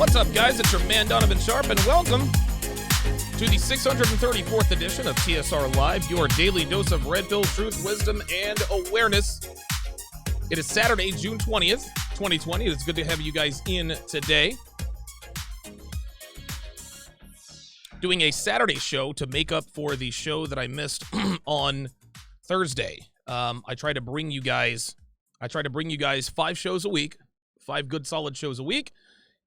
What's up, guys? It's your man, Donovan Sharpe, and welcome to the 634th edition of TSR Live, your daily dose of red pill truth, wisdom, and awareness. It is Saturday, June 20th, 2020. It's good to have you guys in today. Doing a Saturday show to make up for the show that I missed on Thursday. I try to bring you guys 5 shows a week, 5 good solid shows a week.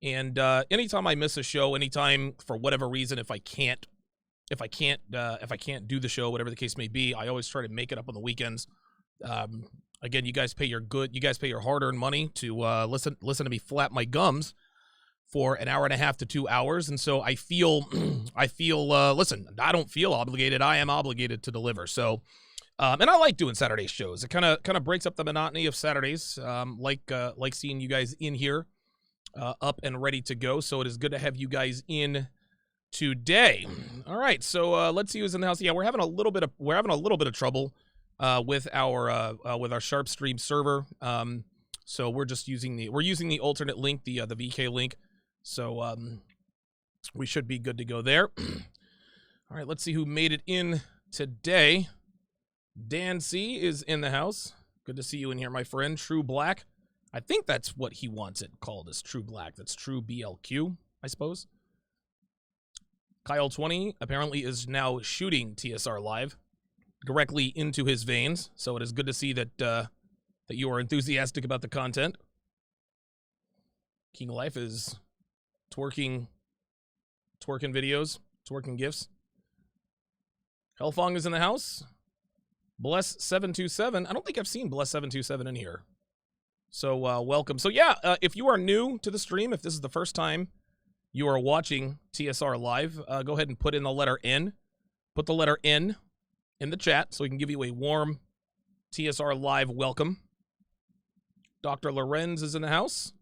And anytime I miss a show, anytime for whatever reason, if I can't do the show, whatever the case may be, I always try to make it up on the weekends. Again, you guys pay your hard-earned money to listen to me flap my gums for an hour and a half to 2 hours, and so I feel listen, I don't feel obligated. I am obligated to deliver. So, and I like doing Saturday shows. It kind of breaks up the monotony of Saturdays. Like seeing you guys in here. Up and ready to go, so it is good to have you guys in today. All right, so let's see who's in the house. Yeah, we're having a little bit of trouble with our Sharpe stream server. So we're using the alternate link, the VK link. So we should be good to go there. All right, let's see who made it in today. Dan C is in the house. Good to see you in here, my friend. True Black. I think that's what he wants it called, is True Black. That's True BLQ, I suppose. Kyle20 apparently is now shooting TSR Live directly into his veins, so it is good to see that that you are enthusiastic about the content. King Life is twerking videos, twerking gifs. Hellfong is in the house. Bless727. I don't think I've seen Bless727 in here. So welcome. So yeah, if you are new to the stream, if this is the first time you are watching TSR Live, go ahead and put in the letter N. Put the letter N in the chat so we can give you a warm TSR Live welcome. Dr. Lorenz is in the house.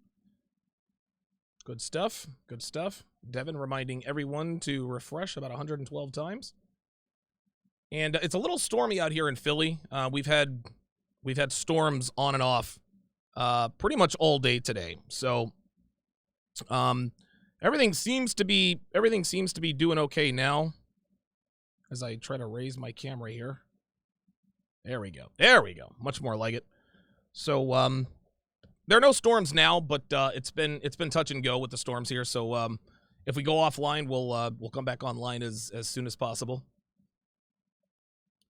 Good stuff. Good stuff. Devin reminding everyone to refresh about 112 times. And it's a little stormy out here in Philly. We've had storms on and off pretty much all day today. So everything seems to be doing okay now. As I try to raise my camera here. There we go. There we go. Much more like it. So there are no storms now, but it's been touch and go with the storms here. So if we go offline, we'll come back online as soon as possible.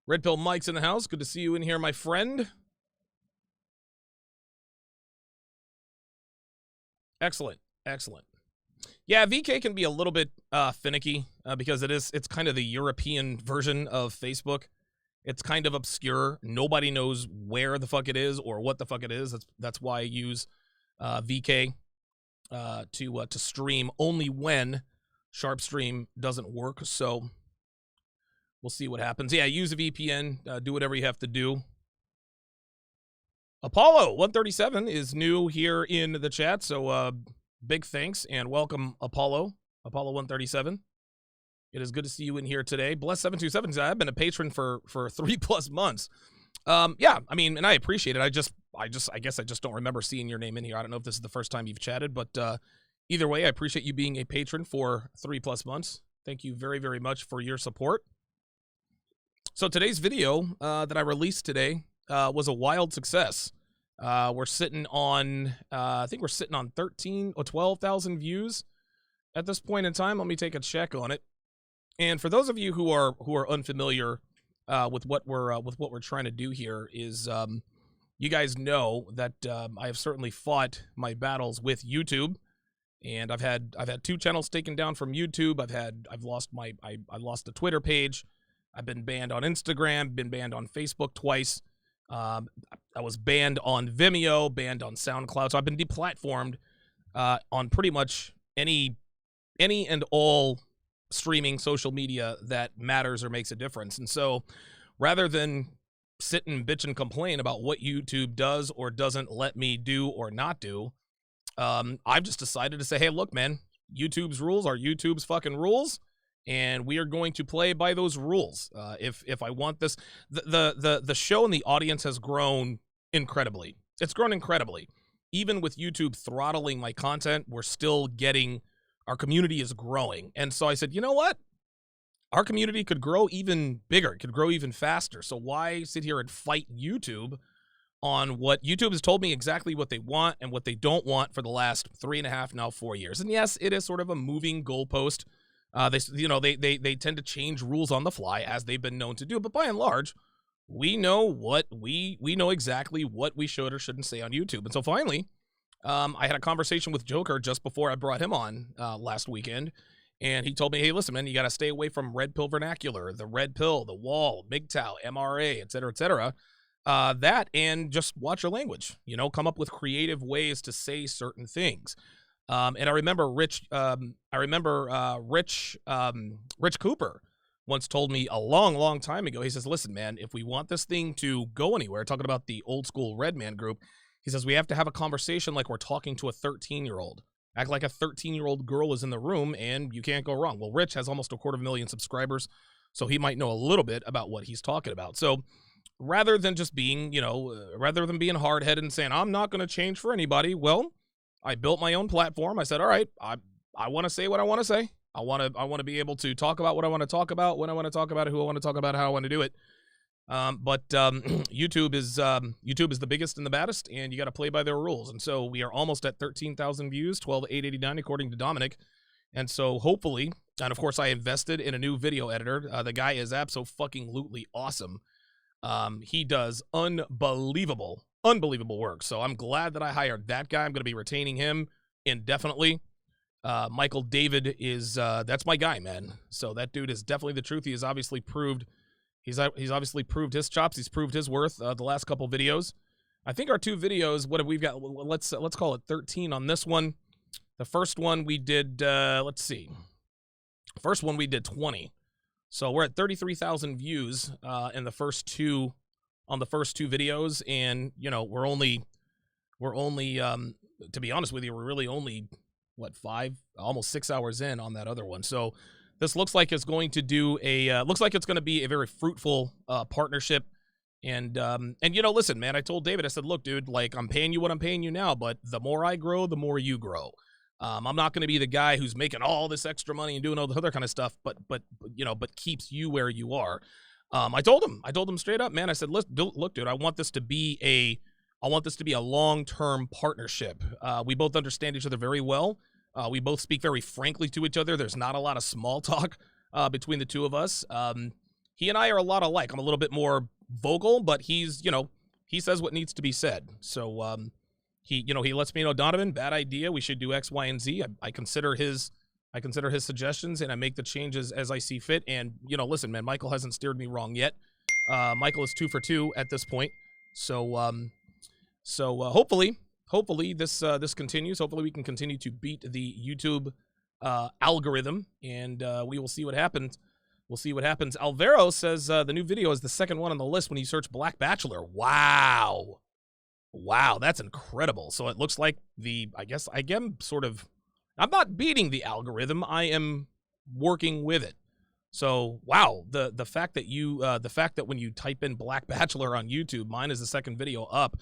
Red Pill Mike's in the house. Good to see you in here, my friend. Excellent, excellent. Yeah, VK can be a little bit finicky because it's kind of the European version of Facebook. It's kind of obscure. Nobody knows where the fuck it is or what the fuck it is. That's why I use VK to stream only when Sharpe Stream doesn't work. So we'll see what happens. Yeah, use a VPN. Do whatever you have to do. Apollo 137 is new here in the chat, so big thanks and welcome, Apollo 137. It is good to see you in here today. Bless727. I've been a patron for 3+ months. Yeah, I mean, and I appreciate it. I guess I just don't remember seeing your name in here. I don't know if this is the first time you've chatted, but either way, I appreciate you being a patron for 3+ months. Thank you very, very much for your support. So today's video that I released today was a wild success. We're sitting on, I think we're sitting on 13 or 12,000 views at this point in time. Let me take a check on it. And for those of you who are unfamiliar with what we're trying to do here, is you guys know that I have certainly fought my battles with YouTube, and I've had 2 channels taken down from YouTube. I lost a Twitter page. I've been banned on Instagram, been banned on Facebook twice. I was banned on Vimeo, banned on SoundCloud. So I've been deplatformed on pretty much any and all streaming social media that matters or makes a difference. And so rather than sit and bitch and complain about what YouTube does or doesn't let me do or not do, I've just decided to say, hey, look, man, YouTube's rules are YouTube's fucking rules. And we are going to play by those rules. If I want this, the show and the audience has grown incredibly. It's grown incredibly. Even with YouTube throttling my content, we're still getting Our community is growing. And so I said, you know what? Our community could grow even bigger. It could grow even faster. So why sit here and fight YouTube on what YouTube has told me exactly what they want and what they don't want for the last 3.5, now 4 years. And yes, it is sort of a moving goalpost. They tend to change rules on the fly, as they've been known to do. But by and large, we know what we know exactly what we should or shouldn't say on YouTube. And so finally, I had a conversation with Joker just before I brought him on last weekend. And he told me, hey, listen, man, you got to stay away from red pill vernacular, the red pill, the wall, MGTOW, MRA, et cetera, et cetera. That, and just watch your language, come up with creative ways to say certain things. And I remember Rich Cooper once told me a long, long time ago, he says, listen, man, if we want this thing to go anywhere, talking about the old school Red Man group, he says, we have to have a conversation like we're talking to a 13-year-old. Act like a 13-year-old girl is in the room and you can't go wrong. Well, Rich has almost 250,000 subscribers, so he might know a little bit about what he's talking about. So rather than just being, rather than being hard-headed and saying, I'm not going to change for anybody, well, I built my own platform. I said, all right, I want to say what I want to say. I want to be able to talk about what I want to talk about, when I want to talk about it, who I want to talk about, how I want to do it. But YouTube is the biggest and the baddest, and you got to play by their rules. And so we are almost at 13,000 views, 12,889 according to Dominic. And so hopefully, and of course I invested in a new video editor. The guy is abso-fucking-lutely awesome. He does unbelievable work. So I'm glad that I hired that guy. I'm going to be retaining him indefinitely. Michael David is, that's my guy, man. So that dude is definitely the truth. He has obviously proved, he's obviously proved his chops. He's proved his worth, the last couple videos. I think our 2 videos, what have we got? Let's call it 13 on this one. The first one we did, let's see. First one we did 20. So we're at 33,000 views in the first 2, on the first 2 videos. And, we're only, to be honest with you, we're really only, what, 5, almost 6 hours in on that other one. So this looks like it's going to do looks like it's going to be a very fruitful partnership. And listen, man, I told David, I said, look, dude, like, I'm paying you what I'm paying you now, but the more I grow, the more you grow. I'm not going to be the guy who's making all this extra money and doing all the other kind of stuff, but keeps you where you are. I told him straight up, man, I said, look, dude, I want this to be a long-term partnership. We both understand each other very well. We both speak very frankly to each other. There's not a lot of small talk between the two of us. He and I are a lot alike. I'm a little bit more vocal, but he says what needs to be said. So he lets me know, Donovan, bad idea. We should do X, Y, and Z. I consider his suggestions, and I make the changes as I see fit. And, listen, man, Michael hasn't steered me wrong yet. Michael is 2 for 2 at this point. So hopefully this continues. Hopefully we can continue to beat the YouTube algorithm, and we will see what happens. We'll see what happens. Alvaro says the new video is the second one on the list when you search Black Bachelor. Wow, that's incredible. So it looks like I guess I am sort of, I'm not beating the algorithm. I am working with it. So wow, the fact that when you type in Black Bachelor on YouTube, mine is the second video up.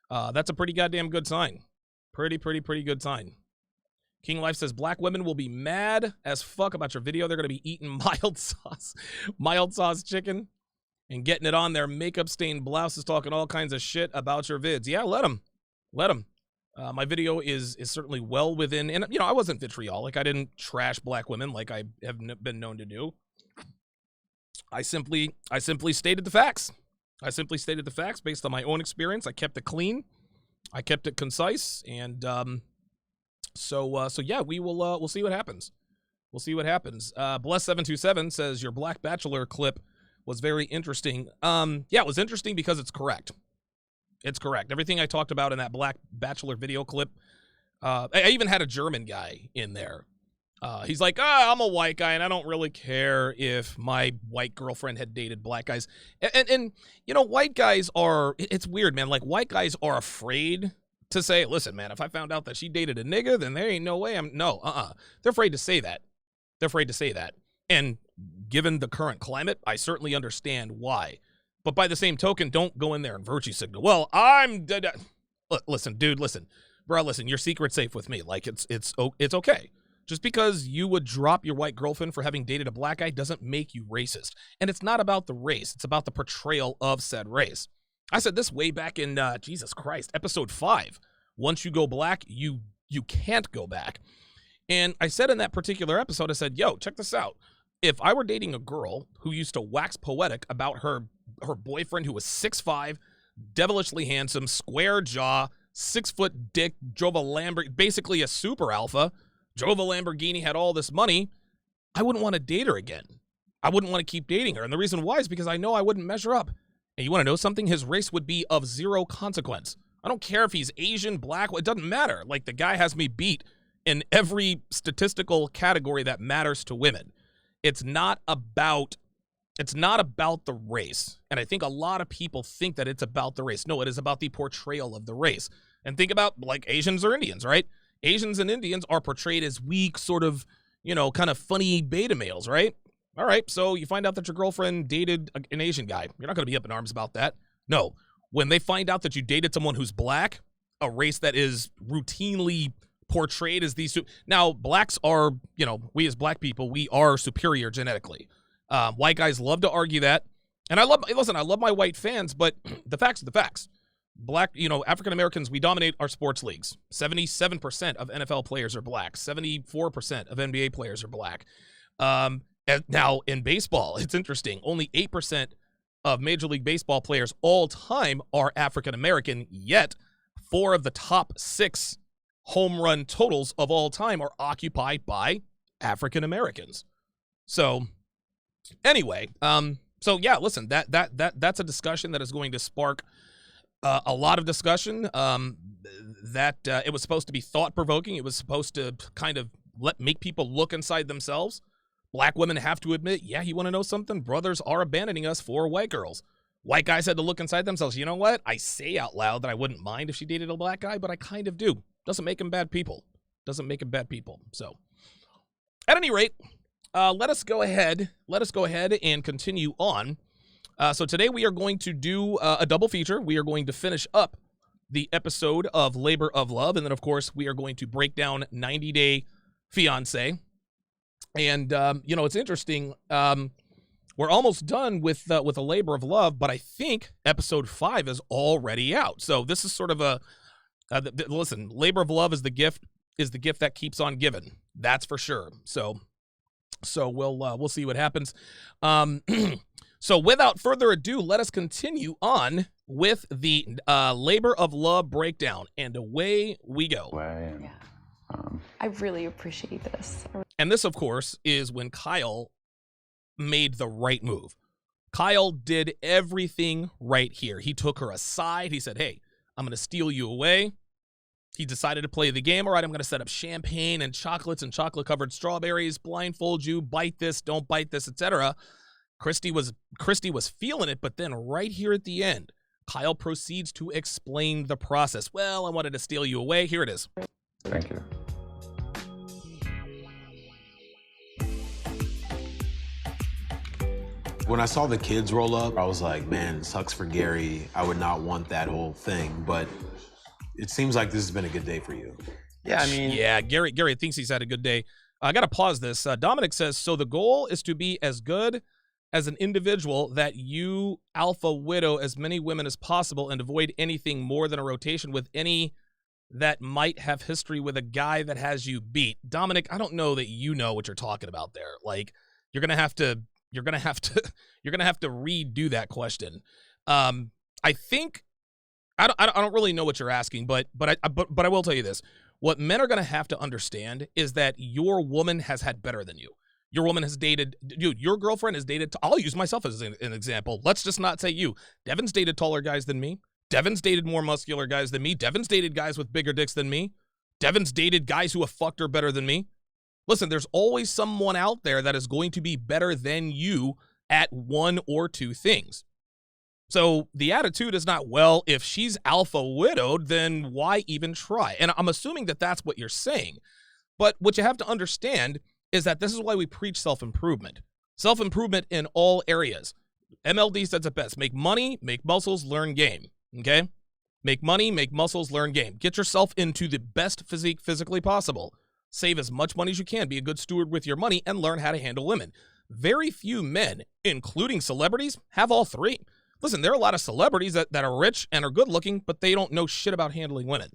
That's a pretty goddamn good sign. Pretty good sign. King Life says, black women will be mad as fuck about your video. They're going to be eating mild sauce chicken and getting it on their makeup stained blouses, talking all kinds of shit about your vids. Yeah, let them. My video is certainly well within, and I wasn't vitriolic. I didn't trash black women like I have been known to do. I simply stated the facts. I simply stated the facts based on my own experience. I kept it clean. I kept it concise, and so yeah, we'll see what happens. We'll see what happens. Bless727 says your Black Bachelor clip was very interesting. Yeah, it was interesting because it's correct. It's correct. Everything I talked about in that Black Bachelor video clip. I even had a German guy in there. He's like, I'm a white guy, and I don't really care if my white girlfriend had dated black guys. And white guys are, it's weird, man. Like, white guys are afraid to say, listen, man, if I found out that she dated a nigga, then there ain't no way They're afraid to say that. They're afraid to say that. And given the current climate, I certainly understand why. But by the same token, don't go in there and virtue signal. Well, listen, dude, listen. Bro, listen, your secret's safe with me. Like, it's okay. Just because you would drop your white girlfriend for having dated a black guy doesn't make you racist. And it's not about the race. It's about the portrayal of said race. I said this way back in, Jesus Christ, episode 5. Once you go black, you can't go back. And I said in that particular episode, I said, yo, check this out. If I were dating a girl who used to wax poetic about her boyfriend who was 6'5", devilishly handsome, square jaw, 6-foot dick, drove a Lamborghini, basically a super alpha, drove a Lamborghini, had all this money, I wouldn't want to date her again. I wouldn't want to keep dating her. And the reason why is because I know I wouldn't measure up. And you want to know something? His race would be of zero consequence. I don't care if he's Asian, black, it doesn't matter. Like, the guy has me beat in every statistical category that matters to women. It's not about the race. And I think a lot of people think that it's about the race. No, it is about the portrayal of the race. And think about, like, Asians or Indians, right? Asians and Indians are portrayed as weak, sort of, kind of funny beta males, right? All right, so you find out that your girlfriend dated an Asian guy. You're not going to be up in arms about that. No. When they find out that you dated someone who's black, a race that is routinely portrayed as these. Now, blacks are, we as black people, we are superior genetically. White guys love to argue that. And I love my white fans, but the facts are the facts. Black, African Americans, we dominate our sports leagues. 77% of NFL players are black. 74% of NBA players are black. Now, in baseball, it's interesting. Only 8% of Major League Baseball players all time are African American, yet 4 of the top 6 home run totals of all time are occupied by African Americans. So, anyway, yeah, listen, that's a discussion that is going to spark a lot of discussion. It was supposed to be thought-provoking. It was supposed to kind of make people look inside themselves. Black women have to admit, yeah, you want to know something? Brothers are abandoning us for white girls. White guys had to look inside themselves. You know what? I say out loud that I wouldn't mind if she dated a black guy, but I kind of do. Doesn't make them bad people. So, at any rate, let us go ahead and continue on. So today we are going to do a double feature. We are going to finish up the episode of Labor of Love, and then, of course, we are going to break down 90 Day Fiancé. And, it's interesting. We're almost done with a Labor of Love, but I think episode 5 is already out. So this is sort of listen, Labor of Love is the gift that keeps on giving. That's for sure. So we'll see what happens. So without further ado, let us continue on with the Labor of Love breakdown, and away we go. Yeah. I really appreciate this. And this, of course, is when Kyle made the right move. Kyle did everything right here. He took her aside. He said, hey, I'm going to steal you away. He decided to play the game. All right, I'm going to set up champagne and chocolates and chocolate-covered strawberries, blindfold you, bite this, don't bite this, etc. Christy was feeling it, but then right here at the end, Kyle proceeds to explain the process. Well, I wanted to steal you away. Here it is. Thank you. When I saw the kids roll up, I was like, man, it sucks for Gary. I would not want that whole thing, but it seems like this has been a good day for you. Yeah, I mean... Yeah, Gary thinks he's had a good day. I got to pause this. Dominic says, so the goal is to be as good as an individual that you alpha widow as many women as possible and avoid anything more than a rotation with any that might have history with a guy that has you beat. Dominic, I don't know that you know what you're talking about there. Like, you're going to have to redo that question. I think I don't really know what you're asking, but I will tell you this. What men are going to have to understand is that your woman has had better than you. Your woman has dated, dude, your girlfriend has dated, I'll use myself as an example. Let's just not say you. Devin's dated taller guys than me. Devin's dated more muscular guys than me. Devin's dated guys with bigger dicks than me. Devin's dated guys who have fucked her better than me. Listen, there's always someone out there that is going to be better than you at one or two things. So the attitude is not, well, if she's alpha widowed, then why even try? And I'm assuming that that's what you're saying. But what you have to understand is that this is why we preach self-improvement. Self-improvement in all areas. MLD says it best. Make money, make muscles, learn game. Okay? Make money, make muscles, learn game. Get yourself into the best physique physically possible. Save as much money as you can. Be a good steward with your money and learn how to handle women. Very few men, including celebrities, have all three. Listen, there are a lot of celebrities that are rich and are good looking, but they don't know shit about handling women.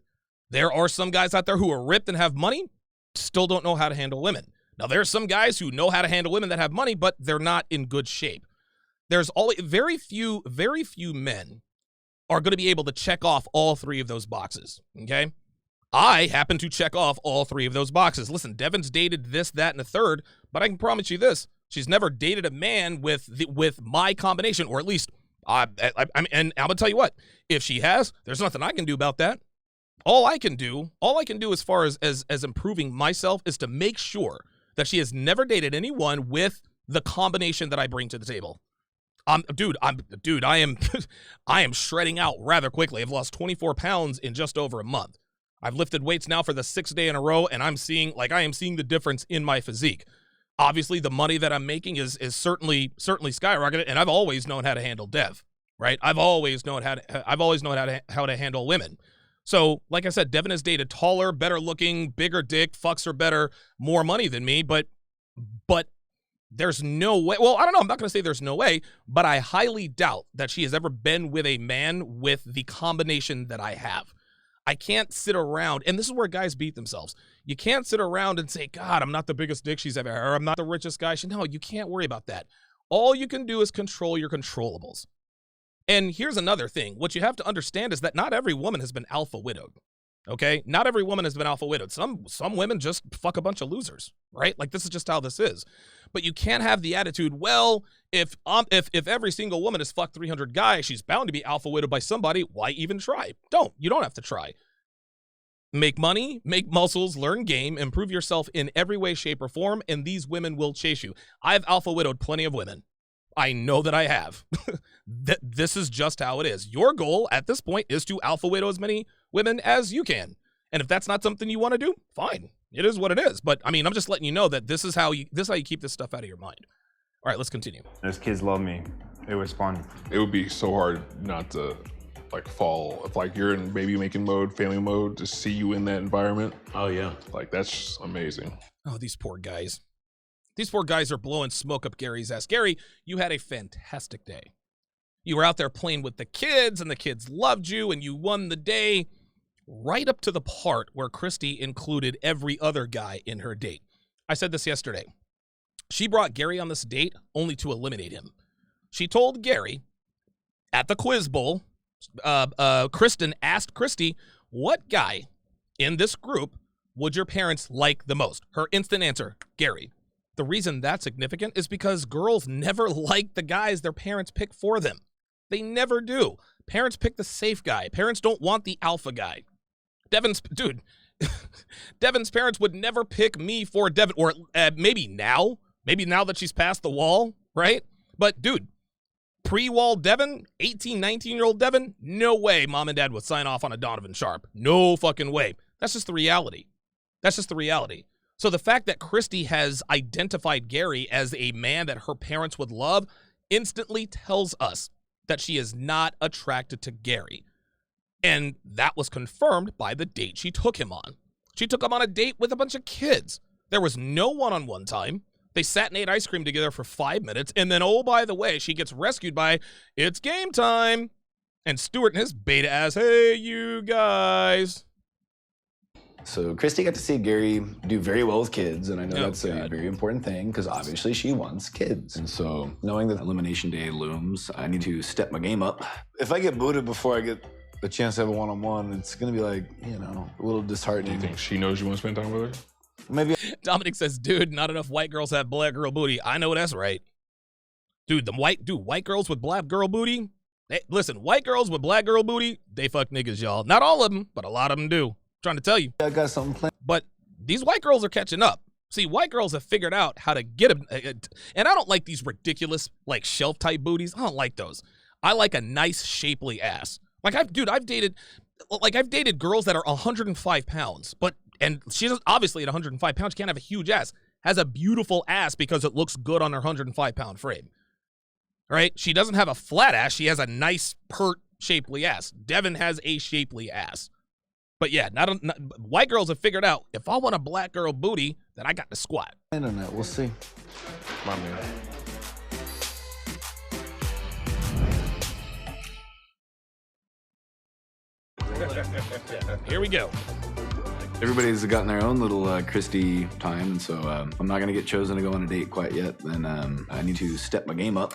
There are some guys out there who are ripped and have money, still don't know how to handle women. Now, there are some guys who know how to handle women that have money, but they're not in good shape. There's always very few men are going to be able to check off all three of those boxes, okay? I happen to check off all three of those boxes. Listen, Devin's dated this, that, and a third, but I can promise you this. She's never dated a man with my combination, or at least, and I'm going to tell you what, if she has, there's nothing I can do about that. All I can do as far as improving myself is to make sure that she has never dated anyone with the combination that I bring to the table. I am shredding out rather quickly. I've lost 24 pounds in just over a month. I've lifted weights now for the 6th day in a row, and I am seeing the difference in my physique. Obviously, the money that I'm making is certainly skyrocketed, and I've always known how to handle Dev, right? I've always known how to handle women. So, like I said, Devin has dated taller, better looking, bigger dick, fucks her better, more money than me, but there's no way. Well, I don't know. I'm not going to say there's no way, but I highly doubt that she has ever been with a man with the combination that I have. I can't sit around, and this is where guys beat themselves. You can't sit around and say, God, I'm not the biggest dick she's ever had, or I'm not the richest guy. No, you can't worry about that. All you can do is control your controllables. And here's another thing. What you have to understand is that not every woman has been alpha widowed. Okay? Not every woman has been alpha widowed. Some women just fuck a bunch of losers, right? Like, this is just how this is. But you can't have the attitude, well, if every single woman has fucked 300 guys, she's bound to be alpha widowed by somebody. Why even try? You don't have to try. Make money, make muscles, learn game, improve yourself in every way, shape, or form, and these women will chase you. I've alpha widowed plenty of women. I know that I have. This is just how it is. Your goal at this point is to alpha widow as many women as you can. And if that's not something you want to do, fine. It is what it is. But I mean, I'm just letting you know that this is how you keep this stuff out of your mind. All right, let's continue. Those kids love me. It was fun. It would be so hard not to fall if you're in baby making mode, family mode, to see you in that environment. Oh yeah. That's just amazing. Oh, these poor guys. These poor guys are blowing smoke up Gary's ass. Gary, you had a fantastic day. You were out there playing with the kids, and the kids loved you, and you won the day right up to the part where Christy included every other guy in her date. I said this yesterday. She brought Gary on this date only to eliminate him. She told Gary at the quiz bowl, Kristen asked Christy, what guy in this group would your parents like the most? Her instant answer, Gary. The reason that's significant is because girls never like the guys their parents pick for them. They never do. Parents pick the safe guy. Parents don't want the alpha guy. Devin's parents would never pick me for Devin, or maybe now that she's past the wall, right? But dude, pre-wall Devin, 18, 19-year-old Devin, no way mom and dad would sign off on a Donovan Sharpe. No fucking way. That's just the reality. So the fact that Christy has identified Gary as a man that her parents would love instantly tells us that she is not attracted to Gary. And that was confirmed by the date she took him on. She took him on a date with a bunch of kids. There was no one-on-one time. They sat and ate ice cream together for 5 minutes. And then, oh, by the way, she gets rescued by, it's game time. And Stuart and his beta ass, hey, you guys. So Christy got to see Gary do very well with kids, and I know that's a very important thing because obviously she wants kids. And so knowing that elimination day looms, I need to step my game up. If I get booted before I get a chance to have a one-on-one, it's gonna be a little disheartening. Do you think she knows you want to spend time with her? Maybe. Dominic says, dude, not enough white girls have black girl booty. I know that's right. Dude, white girls with black girl booty? Hey, listen, white girls with black girl booty, they fuck niggas, y'all. Not all of them, but a lot of them do. Trying to tell you. I got something planned. But these white girls are catching up. See, white girls have figured out how to get them. And I don't like these ridiculous, shelf type booties. I don't like those. I like a nice, shapely ass. I've dated girls that are 105 pounds, and she's obviously at 105 pounds. She can't have a huge ass. Has a beautiful ass because it looks good on her 105-pound frame. Right? She doesn't have a flat ass. She has a nice, pert, shapely ass. Devin has a shapely ass. But yeah, not white girls have figured out if I want a black girl booty, then I got to squat. Internet, we'll see. My man. Here we go. Everybody's gotten their own little Christy time, and so I'm not gonna get chosen to go on a date quite yet. Then I need to step my game up.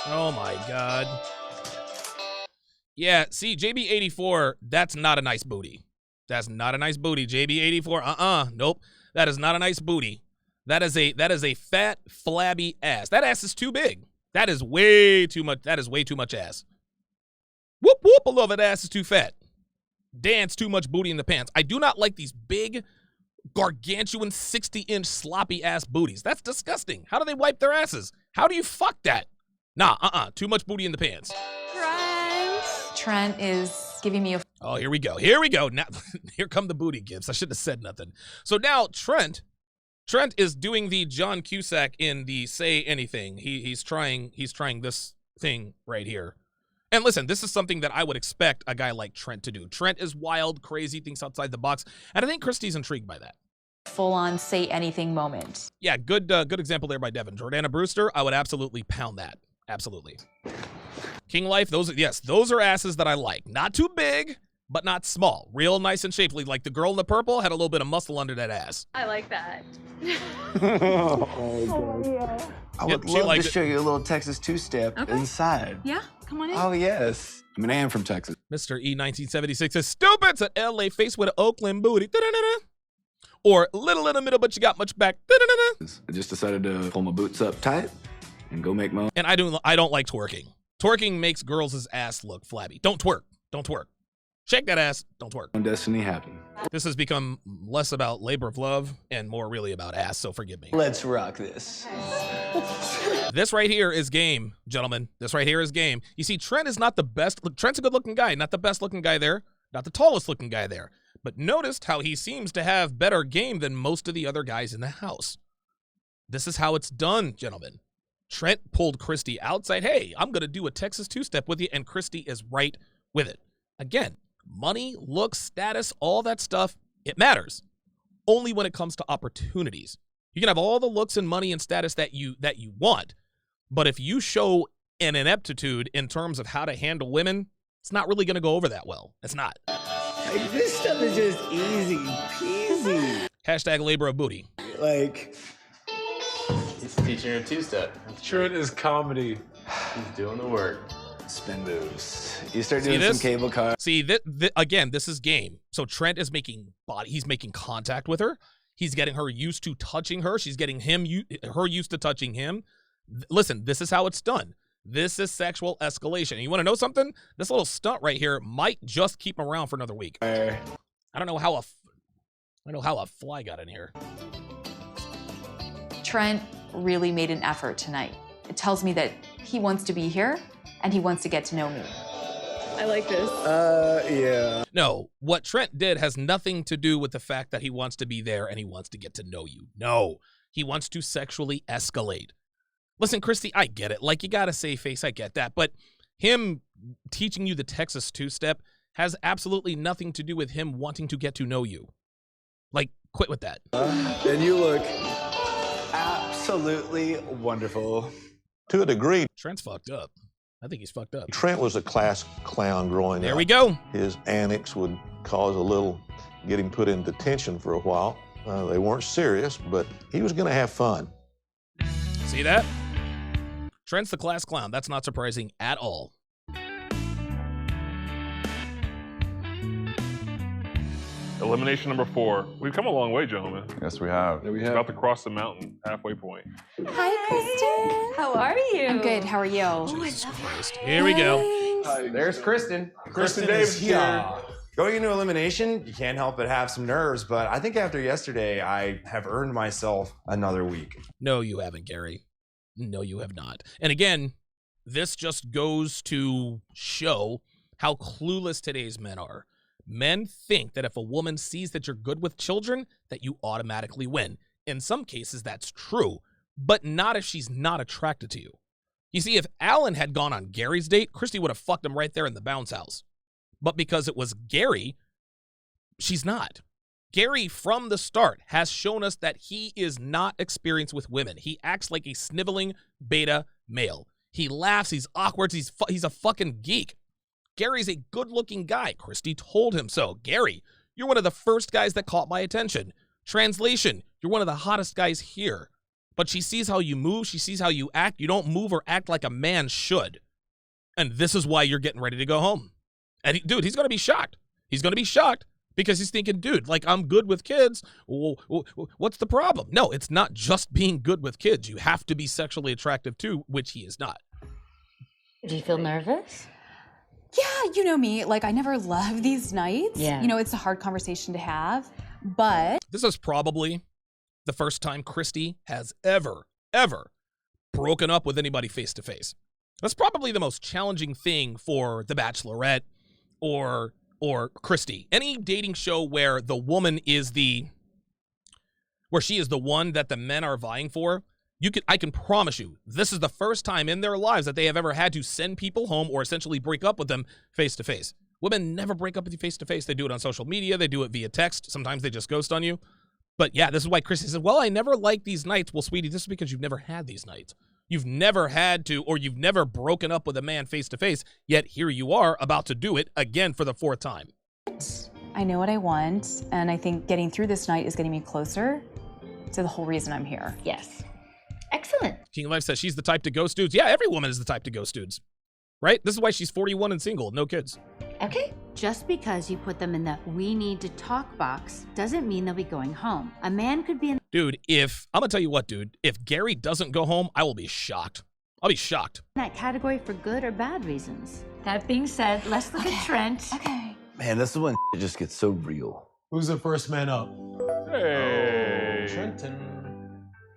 Oh my God. Yeah, see, JB84, that's not a nice booty. That's not a nice booty. JB84, nope. That is not a nice booty. That is a fat, flabby ass. That ass is too big. That is way too much. That is way too much ass. Whoop, whoop, beloved ass is too fat. Dance too much booty in the pants. I do not like these big, gargantuan 60-inch sloppy ass booties. That's disgusting. How do they wipe their asses? How do you fuck that? Nah, too much booty in the pants. Trent is giving me a... Oh, here we go. Here we go. Now, here come the booty gifts. I shouldn't have said nothing. So now Trent is doing the John Cusack in the Say Anything. He's trying this thing right here. And listen, this is something that I would expect a guy like Trent to do. Trent is wild, crazy, thinks outside the box, and I think Christy's intrigued by that. full-on Say Anything moment. Yeah, good example there by Devin. Jordana Brewster, I would absolutely pound that. Absolutely. King Life, those are asses that I like. Not too big, but not small. Real nice and shapely. Like the girl in the purple had a little bit of muscle under that ass. I like that. I would love to show you a little Texas two-step inside. Yeah, come on in. Oh, yes. I mean, I am from Texas. Mr. E1976 says, stupid to LA face with an Oakland booty. Da-da-da-da. Or little in the middle, but you got much back. Da-da-da-da. I just decided to pull my boots up tight and go make my own. And I don't like twerking. Twerking makes girls' ass look flabby. Don't twerk. Don't twerk. Shake that ass. Don't twerk. Destiny happen. This has become less about labor of love and more really about ass, so forgive me. Let's rock this. This right here is game, gentlemen. This right here is game. You see, Trent is not the best. Look, Trent's a good-looking guy. Not the best-looking guy there. Not the tallest-looking guy there. But noticed how he seems to have better game than most of the other guys in the house. This is how it's done, gentlemen. Trent pulled Christy outside. Hey, I'm going to do a Texas two-step with you, and Christy is right with it. Again, money, looks, status, all that stuff, it matters. Only when it comes to opportunities. You can have all the looks and money and status that you want, but if you show an ineptitude in terms of how to handle women, it's not really going to go over that well. It's not. Like, this stuff is just easy peasy. Hashtag labor of booty. Like, He's teaching her two-step. Trent is comedy. He's doing the work. Spin moves. You start doing some cable car. See, again, this is game. So Trent is making he's making contact with her. He's getting her used to touching her. She's getting her used to touching him. Listen, this is how it's done. This is sexual escalation. And you want to know something? This little stunt right here might just keep him around for another week. I don't know how a fly got in here. Trent really made an effort tonight. It tells me that he wants to be here and he wants to get to know me. I like this. yeah. No, what Trent did has nothing to do with the fact that he wants to be there and he wants to get to know you. No, he wants to sexually escalate. Listen, Christy, I get it. Like, you got to save face. I get that. But him teaching you the Texas two-step has absolutely nothing to do with him wanting to get to know you. Like, quit with that. And you look absolutely wonderful. To a degree. Trent's fucked up. I think he's fucked up. Trent was a class clown growing up. There we go. His antics would cause get him put in detention for a while. They weren't serious, but he was going to have fun. See that? Trent's the class clown. That's not surprising at all. Elimination number 4. We've come a long way, gentlemen. Yes, we have. We're about to cross the mountain, halfway point. Hi, Kristen. How are you? I'm good. How are you? Jesus Christ. Here we go. There's Kristen. Kristen Davis here. Going into elimination, you can't help but have some nerves, but I think after yesterday, I have earned myself another week. No, you haven't, Gary. No, you have not. And again, this just goes to show how clueless today's men are. Men think that if a woman sees that you're good with children, that you automatically win. In some cases, that's true, but not if she's not attracted to you. You see, if Alan had gone on Gary's date, Christy would have fucked him right there in the bounce house. But because it was Gary, she's not. Gary, from the start, has shown us that he is not experienced with women. He acts like a sniveling beta male. He laughs, he's awkward, he's a fucking geek. Gary's a good-looking guy. Christy told him so. Gary, you're one of the first guys that caught my attention. Translation, you're one of the hottest guys here. But she sees how you move, she sees how you act. You don't move or act like a man should. And this is why you're getting ready to go home. And dude, he's going to be shocked. He's going to be shocked because he's thinking, dude, like, I'm good with kids. What's the problem? No, it's not just being good with kids. You have to be sexually attractive too, which he is not. Do you feel nervous? Yeah, you know me. Like, I never love these nights. Yeah. You know, it's a hard conversation to have, but... This is probably the first time Christy has ever broken up with anybody face-to-face. That's probably the most challenging thing for The Bachelorette or Christy. Any dating show where the woman is where she is the one that the men are vying for, I can promise you, this is the first time in their lives that they have ever had to send people home or essentially break up with them face-to-face. Women never break up with you face-to-face. They do it on social media. They do it via text. Sometimes they just ghost on you. But yeah, this is why Christy said, well, I never liked these nights. Well, sweetie, this is because you've never had these nights. You've never had to, or you've never broken up with a man face-to-face, yet here you are about to do it again for the 4th time. I know what I want, and I think getting through this night is getting me closer to the whole reason I'm here. Yes. Excellent. King of Life says she's the type to ghost dudes. Yeah, every woman is the type to ghost dudes, right? This is why she's 41 and single, no kids. Okay. Just because you put them in the we need to talk box doesn't mean they'll be going home. A man could be in... Dude, I'm gonna tell you what, dude, if Gary doesn't go home, I will be shocked. I'll be shocked. that category for good or bad reasons. That being said, let's look at Trent. Okay. Man, this is when it just gets so real. Who's the first man up? Hey. Trenton.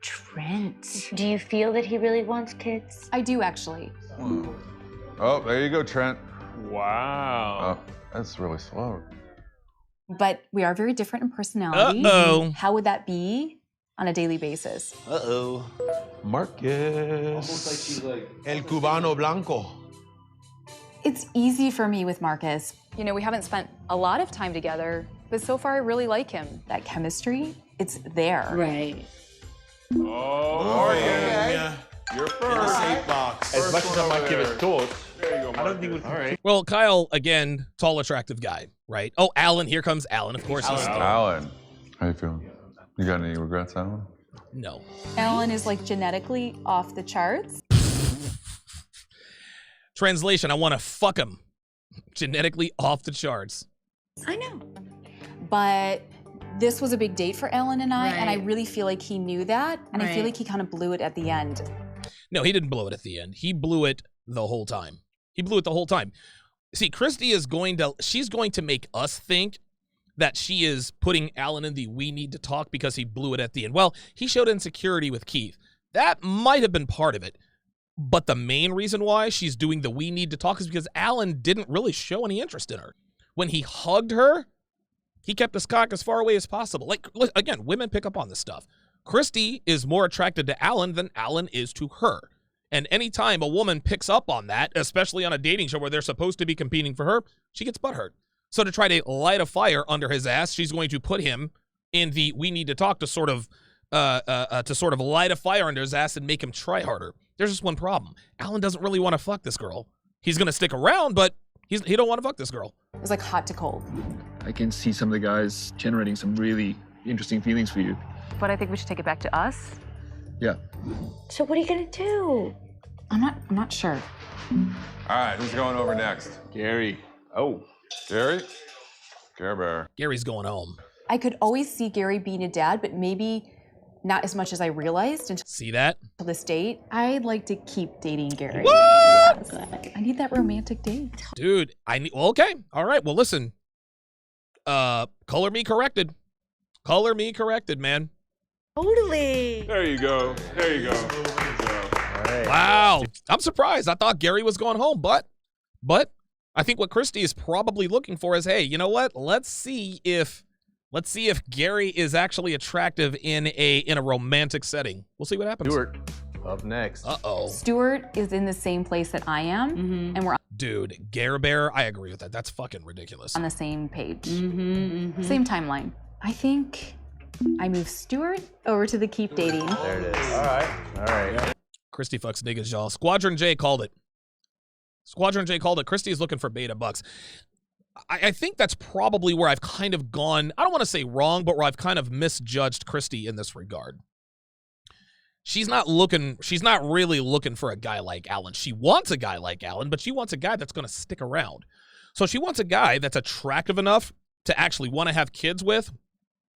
Trent. Do you feel that he really wants kids? I do, actually. Oh, there you go, Trent. Wow. Oh, that's really slow. But we are very different in personality. Uh-oh. How would that be on a daily basis? Uh-oh. Marcus. Almost like she's like El Cubano Blanco. It's easy for me with Marcus. You know, we haven't spent a lot of time together, but so far I really like him. That chemistry, it's there. Right. Oh, Okay. yeah. You're In the first. safe box. As much as I might give it thought, There you go, I don't think Marcus. we can. All right. Well, Kyle, again, tall, attractive guy, right? Oh, Alan, here comes Alan, of course. He's Alan, how you feeling? You got any regrets, Alan? No. Alan is like genetically off the charts. Translation, I want to fuck him. Genetically off the charts. I know. But this was a big date for Alan and I, and I Right. really feel like he knew that, and I feel Right. like he kind of blew it at the end. No, he didn't blow it at the end. He blew it the whole time. He blew it the whole time. See, Christy is she's going to make us think that she is putting Alan in the we need to talk because he blew it at the end. Well, he showed insecurity with Keith. That might have been part of it. But the main reason why she's doing the we need to talk is because Alan didn't really show any interest in her. When he hugged her, he kept his cock as far away as possible. Like, again, women pick up on this stuff. Christy is more attracted to Alan than Alan is to her. And anytime a woman picks up on that, especially on a dating show where they're supposed to be competing for her, she gets butthurt. So to try to light a fire under his ass, she's going to put him in the we need to talk to sort of light a fire under his ass and make him try harder. There's just one problem. Alan doesn't really want to fuck this girl. He's going to stick around, but he don't want to fuck this girl. It was like hot to cold. I can see some of the guys generating some really interesting feelings for you. But I think we should take it back to us. Yeah. So what are you gonna do? I'm not sure. All right, who's going over next? Gary. Oh. Gary? Care Bear. Gary's going home. I could always see Gary being a dad, but maybe not as much as I realized until See that? this date. I'd like to keep dating Gary. What? Yes. I need that romantic date. Dude, okay. All right. Well, listen. Color me corrected. Color me corrected, man. Totally. There you go. There you go. There you go. Wow. I'm surprised. I thought Gary was going home, but I think what Christy is probably looking for is, hey, you know what? Let's see if Gary is actually attractive in a romantic setting. We'll see what happens. Stuart. Up next. Uh-oh. Stuart is in the same place that I am, and we're Dude, Gare Bear, I agree with that. That's fucking ridiculous. on the same page. Same timeline. I think I move Stuart over to the keep dating. There it is. All right. Christy fucks niggas, y'all. Squadron J called it. Squadron J called it. Christy's looking for beta bucks. I think that's probably where I've kind of gone, I don't want to say wrong, but where I've kind of misjudged Christy in this regard. She's not really looking for a guy like Alan. She wants a guy like Alan, but she wants a guy that's going to stick around. So she wants a guy that's attractive enough to actually want to have kids with,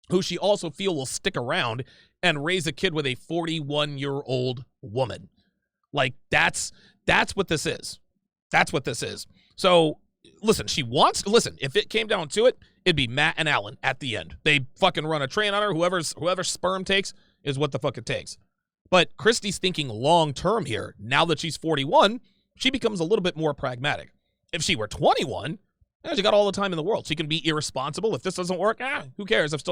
who she also feel will stick around and raise a kid with a 41-year-old woman. Like, that's what this is. That's what this is. So, listen, if it came down to it, it'd be Matt and Alan at the end. They fucking run a train on her. Whoever sperm takes is what the fuck it takes. But Christy's thinking long-term here. Now that she's 41, she becomes a little bit more pragmatic. If she were 21, she got all the time in the world. She can be irresponsible. If this doesn't work, who cares? I've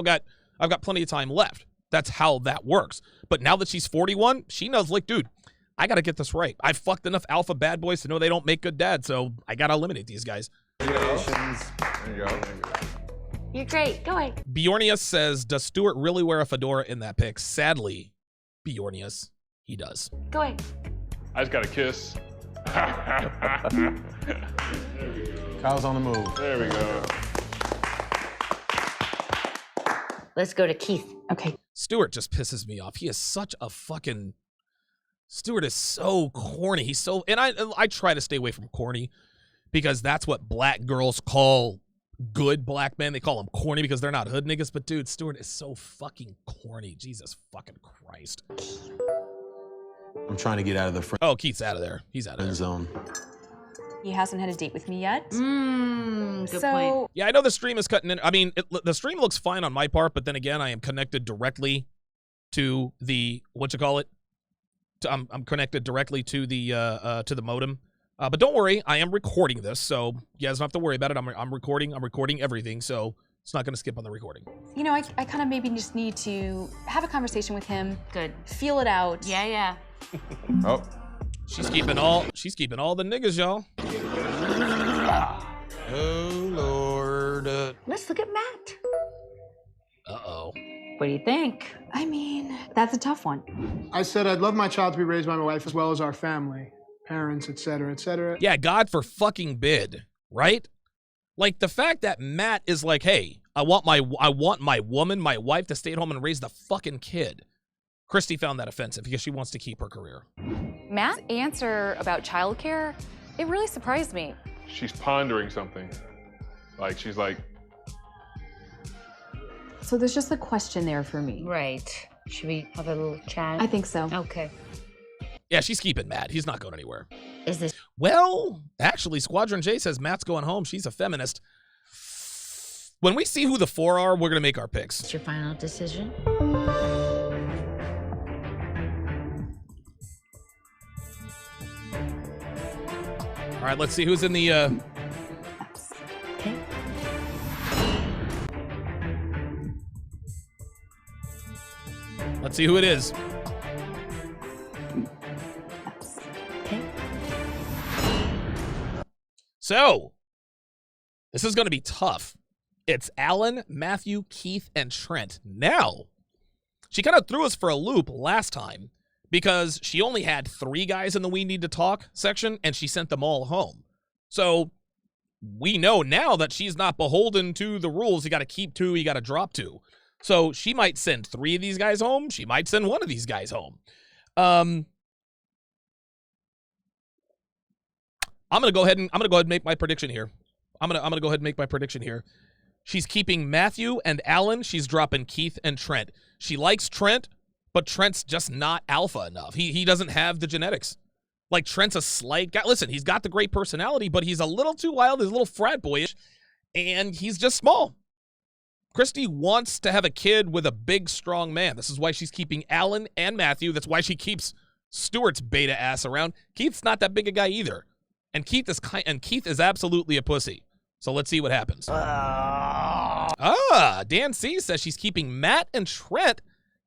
got plenty of time left. That's how that works. But now that she's 41, she knows, like, dude, I got to get this right. I've fucked enough alpha bad boys to know they don't make good dads, so I got to eliminate these guys. Congratulations. There you go. You're great. Go away. Bjornius says, does Stuart really wear a fedora in that pic? Sadly, Bjornius, he does. Go away. I just got a kiss. Kyle's on the move. There we go. Let's go to Keith. Okay. Stuart just pisses me off. He is such a fucking... Stuart is so corny. He's so... And I try to stay away from corny because that's what black girls call good black men. They call them corny because they're not hood niggas. But, dude, Stuart is so fucking corny. Jesus fucking Christ. I'm trying to get out of the friend Oh, Keith's out of there. He's out of there. zone. He hasn't had a date with me yet. Good point. Yeah, I know the stream is cutting in. I mean, the stream looks fine on my part, but then again, I am connected directly to the I'm connected directly to the modem. But don't worry, I am recording this, so you guys don't have to worry about it. I'm recording everything, so it's not going to skip on the recording. You know, I kind of maybe just need to have a conversation with him. Good. Feel it out. Yeah. Oh. She's keeping all the niggas, y'all. Oh Lord. Let's look at Matt. Uh-oh. What do you think? I mean, that's a tough one. I said I'd love my child to be raised by my wife as well as our family, parents, etc., etc. Yeah, God for fucking bid, right? Like the fact that Matt is like, hey, I want my woman, my wife, to stay at home and raise the fucking kid. Christy found that offensive because she wants to keep her career. Matt's answer about childcare, it really surprised me. She's pondering something. Like, she's like... So there's just a question there for me. Right. Should we have a little chat? I think so. Okay. Yeah, she's keeping Matt. He's not going anywhere. Is this... Well, actually, Squadron J says Matt's going home. She's a feminist. When we see who the four are, we're going to make our picks. What's your final decision? All right, let's see who's in the... Okay. Let's see who it is. Okay. So, this is going to be tough. It's Alan, Matthew, Keith, and Trent. Now, she kind of threw us for a loop last time because she only had 3 guys in the We Need to Talk section, and she sent them all home. So, we know now that she's not beholden to the rules. You got to keep 2, you got to drop 2. So, she might send 3 of these guys home. She might send 1 of these guys home. I'm gonna go ahead and make my prediction here. I'm gonna go ahead and make my prediction here. She's keeping Matthew and Alan. She's dropping Keith and Trent. She likes Trent, but Trent's just not alpha enough. He doesn't have the genetics. Like, Trent's a slight guy. Listen, he's got the great personality, but he's a little too wild. He's a little frat boyish, and he's just small. Christy wants to have a kid with a big, strong man. This is why she's keeping Alan and Matthew. That's why she keeps Stuart's beta ass around. Keith's not that big a guy either. And Keith is absolutely a pussy. So let's see what happens. Dan C says she's keeping Matt and Trent,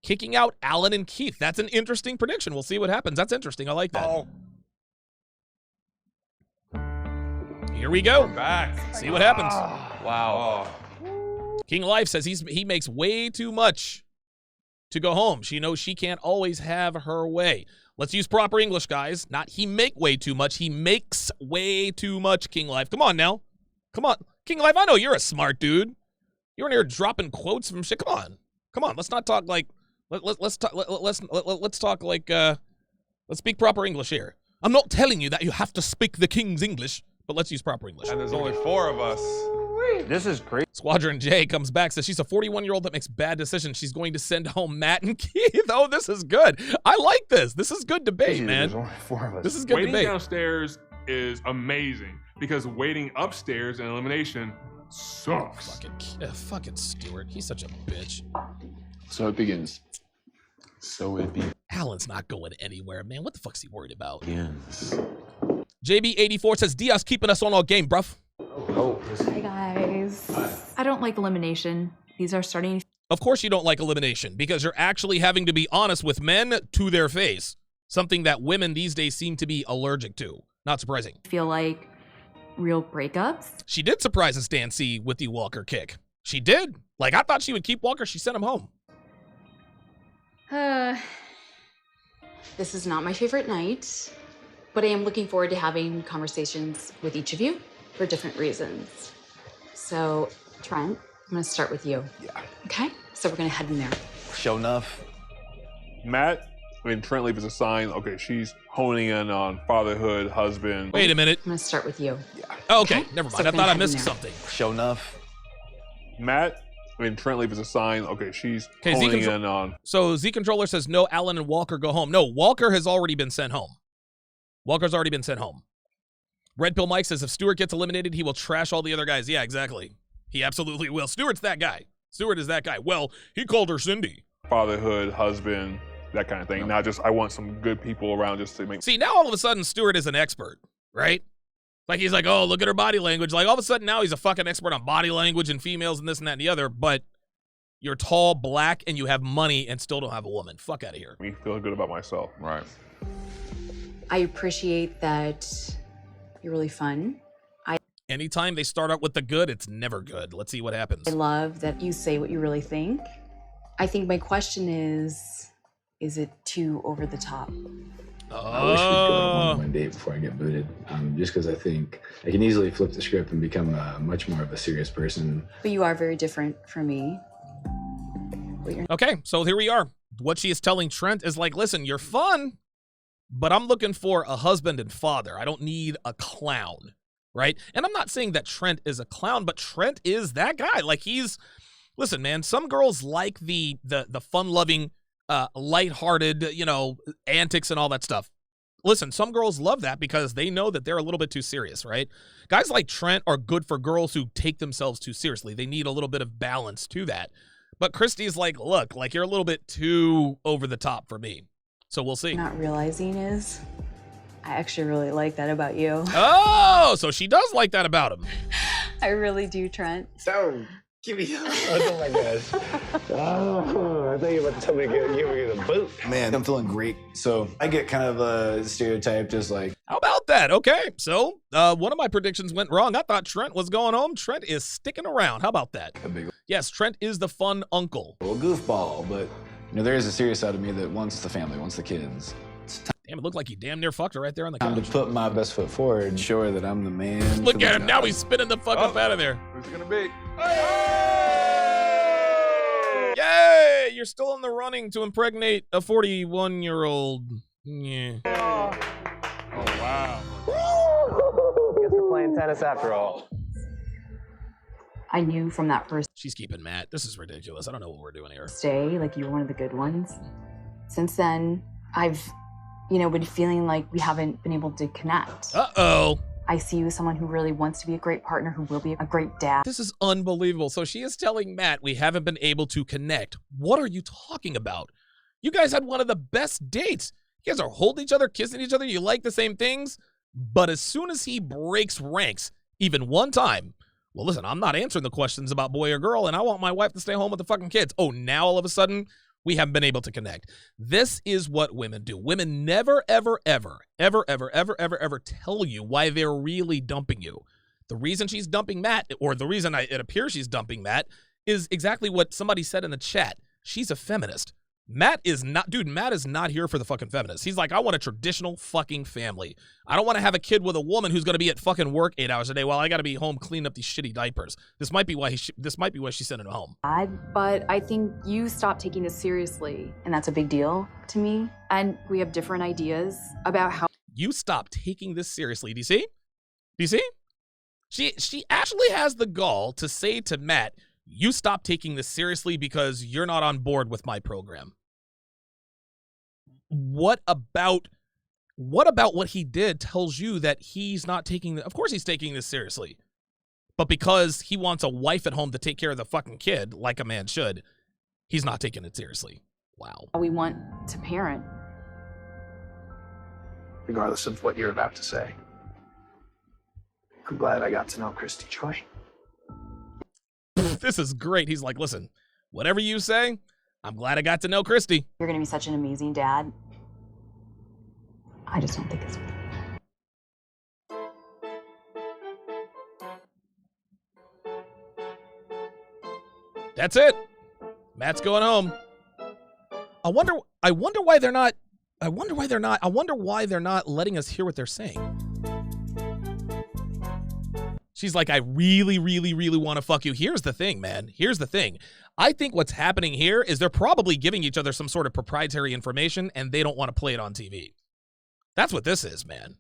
kicking out Alan and Keith. That's an interesting prediction. We'll see what happens. That's interesting. I like that. Oh. Here we go. We're back. See what happens. Wow. King Life says he makes way too much to go home. She knows she can't always have her way. Let's use proper English, guys. Not he make way too much. He makes way too much, King Life. Come on now. Come on. King Life, I know you're a smart dude. You're in here dropping quotes from shit. Come on. Come on. Let's not talk like let's talk like let's speak proper English here. I'm not telling you that you have to speak the king's English, but let's use proper English. And there's only 4 of us. This is great. Squadron J comes back, says she's a 41-year-old that makes bad decisions. She's going to send home Matt and Keith. Oh, this is good. I like this. This is good debate, man. There's only 4 of us. This is good Waiting debate. downstairs is amazing because waiting upstairs in elimination sucks. Fucking Stuart. He's such a bitch. So it begins. So it begins. Alan's not going anywhere, man. What the fuck's he worried about? Yes. JB84 says Diaz keeping us on our game, bruv. Hi, guys. I don't like elimination. These are starting Of course you don't like elimination because you're actually having to be honest with men to their face. Something that women these days seem to be allergic to. Not surprising. to feel like real breakups. She did surprise us, Stan C, with the Walker kick. She did. Like, I thought she would keep Walker. She sent him home. This is not my favorite night, but I am looking forward to having conversations with each of you for different reasons. So, Trent, I'm going to start with you. Yeah. Okay? So we're going to head in there. Show enough. Matt, Trent leave is a sign. Okay, she's honing in on fatherhood, husband. Wait a minute. I'm going to start with you. Yeah. Oh, okay, never So mind. we're I gonna thought I head in missed there. something. Show enough. Matt, Trent leave is a sign. Okay, she's Okay, honing in on. So Z Controller says no, Alan and Walker go home. No, Walker has already been sent home. Walker's already been sent home. Red Pill Mike says if Stewart gets eliminated, he will trash all the other guys. Yeah, exactly. He absolutely will. Stewart's that guy. Stewart is that guy. Well, he called her Cindy. Fatherhood, husband, that kind of thing. Not just, I want some good people around just to make. See, now all of a sudden, Stewart is an expert, right? Like, he's like, oh, look at her body language. Like, all of a sudden now he's a fucking expert on body language and females and this and that and the other, but you're tall, black, and you have money and still don't have a woman. Fuck out of here. Me feel good about myself. Right. I appreciate that you're really fun. Anytime they start out with the good, it's never good. Let's see what happens. I love that you say what you really think. I think my question is it too over the top? I wish we'd go on one date before I get booted, just because I think I can easily flip the script and become much more of a serious person. But you are very different from me. Okay, so here we are. What she is telling Trent is like, listen, you're fun, but I'm looking for a husband and father. I don't need a clown, right? And I'm not saying that Trent is a clown, but Trent is that guy. Like, he's, listen, man, some girls like the fun-loving, lighthearted, antics and all that stuff. Listen, some girls love that because they know that they're a little bit too serious, right? Guys like Trent are good for girls who take themselves too seriously. They need a little bit of balance to that. But Christy's like, look, like, you're a little bit too over the top for me. So we'll see. Not realizing is I actually really like that about you. Oh, so she does like that about him. I really do, Trent. So, give me oh my gosh. Oh, I thought you were about to tell me you were gonna boot. Man, I'm feeling great. So I get kind of stereotyped as like. How about that? Okay, so one of my predictions went wrong. I thought Trent was going home. Trent is sticking around. How about that? A big. Yes, Trent is the fun uncle. Well, goofball, but there is a serious side of me that wants the family, wants the kids. Damn, it looked like he damn near fucked her right there on the Time couch. to put my best foot forward and show her that I'm the man. Look at him now. He's spinning the fuck up out of there. Who's it gonna be? Yay! You're still in the running to impregnate a 41-year-old. Yeah. Oh wow. Guess we're playing tennis after all. I knew from that first She's keeping Matt. This is ridiculous. I don't know what we're doing here. day, like, you were one of the good ones. Since then, I've, been feeling like we haven't been able to connect. Uh-oh. I see you as someone who really wants to be a great partner, who will be a great dad. This is unbelievable. So she is telling Matt we haven't been able to connect. What are you talking about? You guys had one of the best dates. You guys are holding each other, kissing each other. You like the same things. But as soon as he breaks ranks, even one time, well, listen, I'm not answering the questions about boy or girl, and I want my wife to stay home with the fucking kids. Oh, now all of a sudden, we haven't been able to connect. This is what women do. Women never, ever, ever, ever, ever, ever, ever, ever tell you why they're really dumping you. The reason she's dumping Matt, or the reason it appears she's dumping Matt, is exactly what somebody said in the chat. She's a feminist. Matt is not, dude, Matt is not here for the fucking feminists. He's like, I want a traditional fucking family. I don't want to have a kid with a woman who's going to be at fucking work 8 hours a day while I got to be home cleaning up these shitty diapers. This might be why she sent him home. But I think you stopped taking this seriously. And that's a big deal to me. And we have different ideas about how you stop taking this seriously. Do you see? Do you see? She actually has the gall to say to Matt, you stop taking this seriously because you're not on board with my program. What about what he did tells you that he's not taking of course he's taking this seriously. But because he wants a wife at home to take care of the fucking kid, like a man should, he's not taking it seriously. Wow. we want to parent. Regardless of what you're about to say, I'm glad I got to know Christy Joy. This is great. He's like, listen, whatever you say, I'm glad I got to know Christy. You're going to be such an amazing dad. I just don't think it's... That's it. Matt's going home. I wonder why they're not letting us hear what they're saying. She's like, I really, really, really want to fuck you. Here's the thing, man. Here's the thing. I think what's happening here is they're probably giving each other some sort of proprietary information and they don't want to play it on TV. That's what this is, man.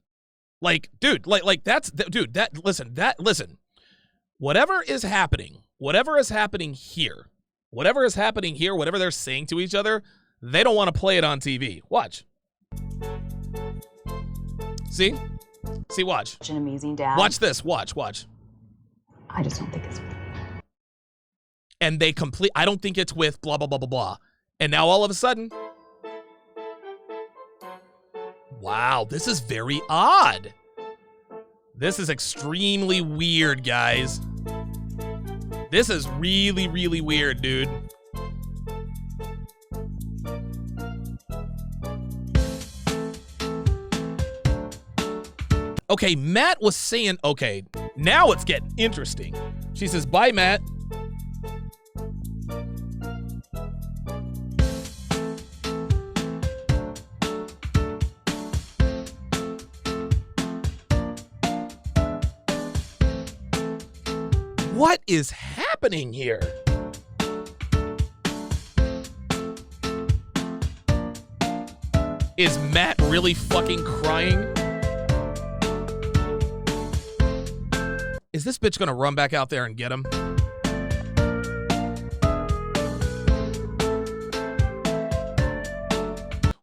Like, dude, listen. Whatever is happening here, whatever they're saying to each other, they don't want to play it on TV. Watch. See? See, watch. Such an amazing dad. Watch this. Watch. I just don't think it's... And I don't think it's with blah, blah, blah, blah, blah. And now all of a sudden, wow, this is very odd. This is extremely weird, guys. This is really, really weird, dude. Okay, Matt was saying, okay, now it's getting interesting. She says, bye, Matt. What is happening here? Is Matt really fucking crying? Is this bitch gonna run back out there and get him?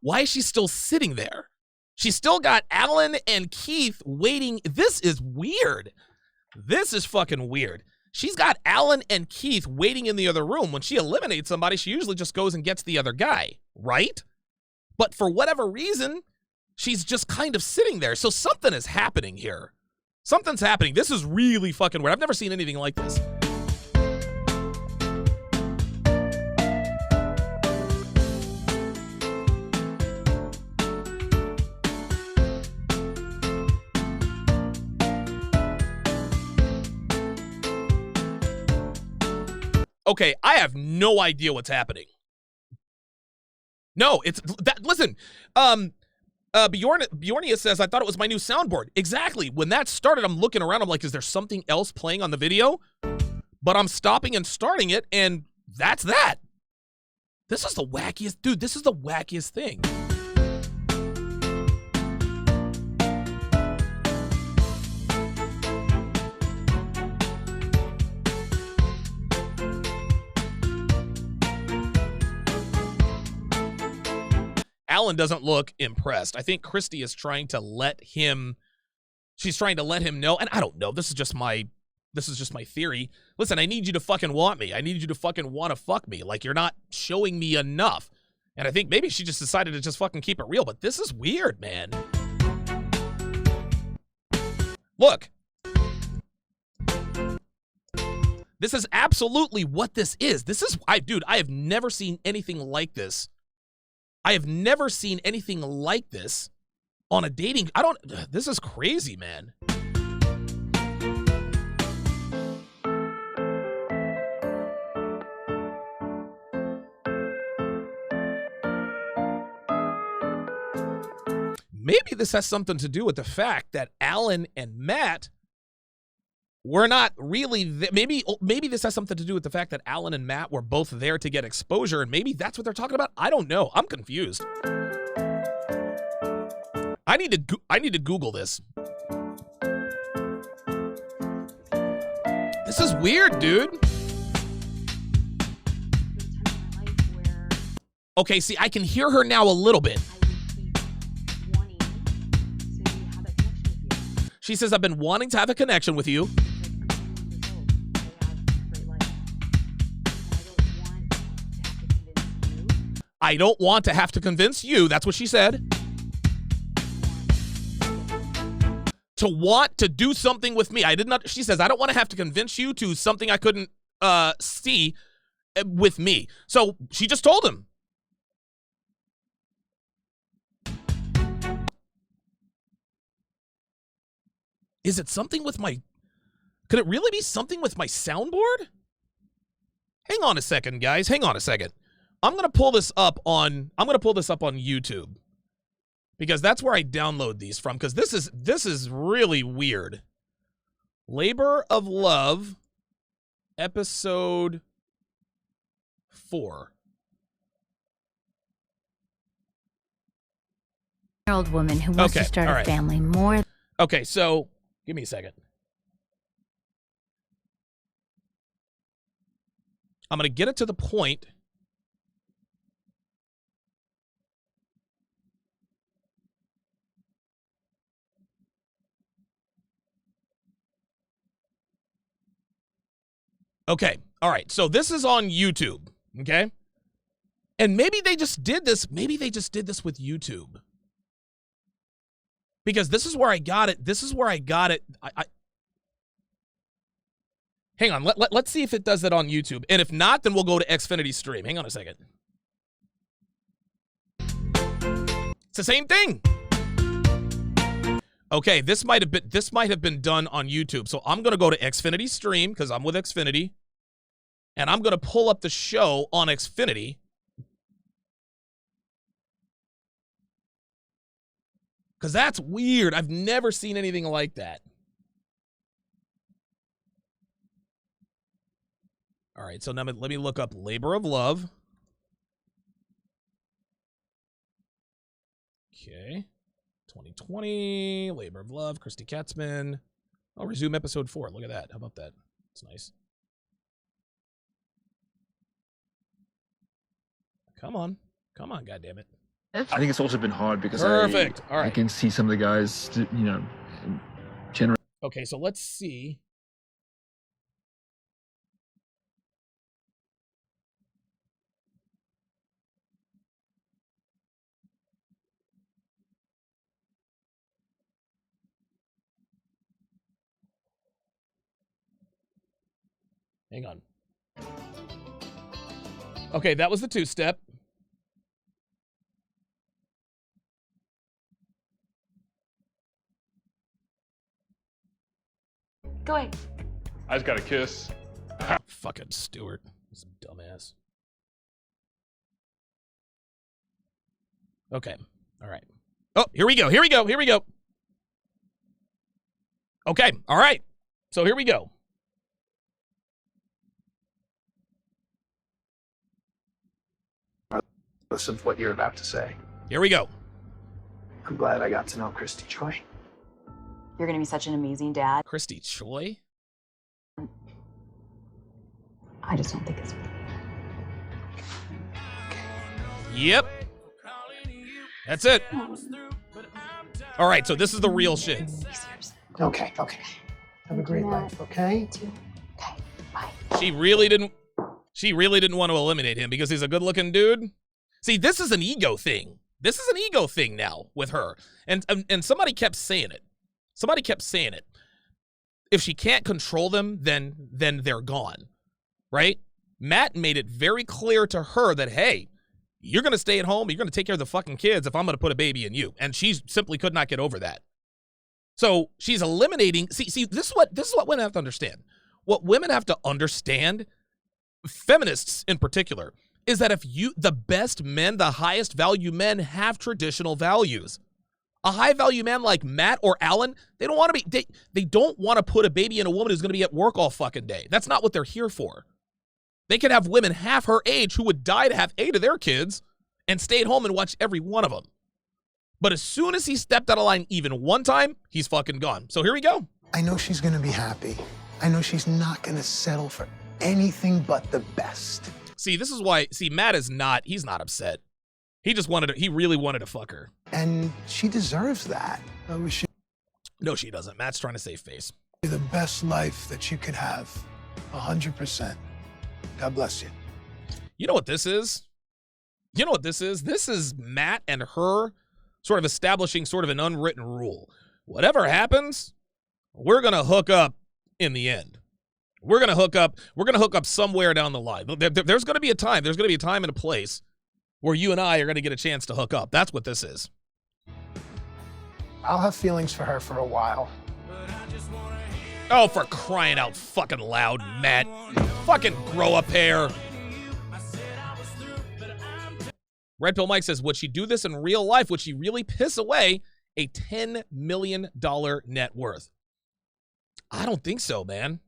Why is she still sitting there? She's still got Alan and Keith waiting. This is weird. This is fucking weird. She's got Alan and Keith waiting in the other room. When she eliminates somebody, she usually just goes and gets the other guy, right? But for whatever reason, she's just kind of sitting there. So something is happening here. Something's happening. This is really fucking weird. I've never seen anything like this. Okay, I have no idea what's happening. No, it's that. Listen, Bjornia says, I thought it was my new soundboard. Exactly. When that started, I'm looking around. I'm like, is there something else playing on the video? But I'm stopping and starting it, and that's that. This is the wackiest, dude. This is the wackiest thing. Alan doesn't look impressed. I think Christy is trying to let him, she's trying to let him know, and I don't know, this is just my theory. Listen, I need you to fucking want me. I need you to fucking want to fuck me. Like, you're not showing me enough. And I think maybe she just decided to just fucking keep it real, but this is weird, man. Look. This is absolutely what this is. This is, dude, I have never seen anything like this. I have never seen anything like this on a dating. This is crazy, man. Maybe this has something to do with the fact that Alan and Matt were not really maybe this has something to do with the fact that Alan and Matt were both there to get exposure, and maybe that's what they're talking about. I don't know. I'm confused. I need to Google this. This is weird, dude. Okay, see, I can hear her now a little bit. She says, I've been wanting to have a connection with you. I don't want to have to convince you. That's what she said. To want to do something with me. She says, I don't want to have to convince you to something I couldn't see with me. So she just told him. Is it something with my... Could it really be something with my soundboard? Hang on a second, guys. Hang on a second. I'm going to pull this up on YouTube. Because that's where I download these from. Because this is really weird. Labor of Love, episode 4. Old woman who wants to start a family more. Okay, so give me a second. I'm going to get it to the point. Okay, all right. So this is on YouTube, okay? And maybe they just did this. Maybe they just did this with YouTube. Because this is where I got it. This is where I got it. Hang on. Let's see if it does that on YouTube. And if not, then we'll go to Xfinity Stream. Hang on a second. It's the same thing. Okay, this might have been done on YouTube. So I'm going to go to Xfinity Stream because I'm with Xfinity. And I'm going to pull up the show on Xfinity. Because that's weird. I've never seen anything like that. All right, so now let me look up Labor of Love. Okay. 2020, Labor of Love, Christy Katzman. I'll resume episode 4. Look at that. How about that? It's nice. Come on. Come on, goddammit. I think it's also been hard because Perfect. All right. I can see some of the guys, generate. Okay, so let's see. Hang on. Okay, that was the 2-step. Go ahead. I just got a kiss. Fucking Stewart. This dumbass. Okay. All right. Oh, here we go. Here we go. Here we go. Okay. All right. So here we go. Listen to what you're about to say. Here we go. I'm glad I got to know Christy Choi. You're going to be such an amazing dad. Christy Choi? I just don't think it's... Yep. That's it. All right, so this is the real shit. Okay. Have a great life, okay? She really didn't want to eliminate him because he's a good-looking dude. See, this is an ego thing. This is an ego thing now with her. And somebody kept saying it. Somebody kept saying it. If she can't control them, then they're gone. right? Matt made it very clear to her that, hey, you're going to stay at home. You're going to take care of the fucking kids if I'm going to put a baby in you. And she simply could not get over that. So she's eliminating. See, this is what women have to understand. What women have to understand, feminists in particular, is that if the best men, the highest value men have traditional values. A high value man like Matt or Alan, they don't want to be, they don't want to put a baby in a woman who's going to be at work all fucking day. That's not what they're here for. They could have women half her age who would die to have 8 of their kids and stay at home and watch every one of them. But as soon as he stepped out of line even one time, he's fucking gone. So here we go. I know she's going to be happy. I know she's not going to settle for anything but the best. See, this is why, Matt is not, he's not upset. He really wanted to fuck her. And she deserves that. No, she doesn't. Matt's trying to save face. The best life that you could have. 100%. God bless you. You know what this is? You know what this is? This is Matt and her sort of establishing sort of an unwritten rule. Whatever happens, we're going to hook up in the end. We're going to hook up somewhere down the line. There's going to be a time. There's going to be a time and a place where you and I are going to get a chance to hook up. That's what this is. I'll have feelings for her for a while. Oh, for crying out fucking loud, Matt. Fucking grow a pair. Red Pill Mike says, would she do this in real life? Would she really piss away a $10 million net worth? I don't think so, man.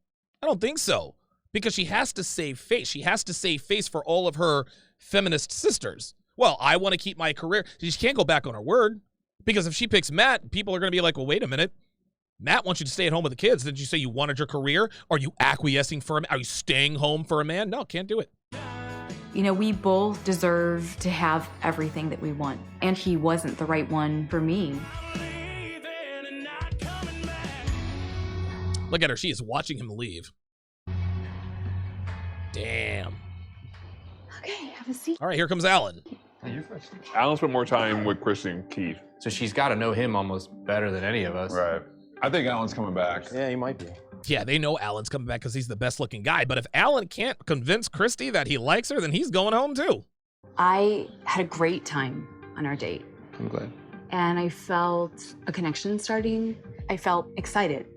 I don't think so. Because she has to save face. She has to save face for all of her feminist sisters. Well, I want to keep my career. She can't go back on her word. Because if she picks Matt, people are going to be like, well, wait a minute. Matt wants you to stay at home with the kids. Did you say you wanted your career? Are you acquiescing for him? Are you staying home for a man? No, can't do it. You know, we both deserve to have everything that we want. And he wasn't the right one for me. Look at her. She is watching him leave. Damn. Okay, have a seat. All right, here comes Alan. You first. Alan spent more time with Christy and Keith. So she's got to know him almost better than any of us. Right. I think Alan's coming back. Yeah, he might be. Yeah, they know Alan's coming back because he's the best looking guy. But if Alan can't convince Christy that he likes her, then he's going home too. I had a great time on our date. I'm glad. And I felt a connection starting. I felt excited.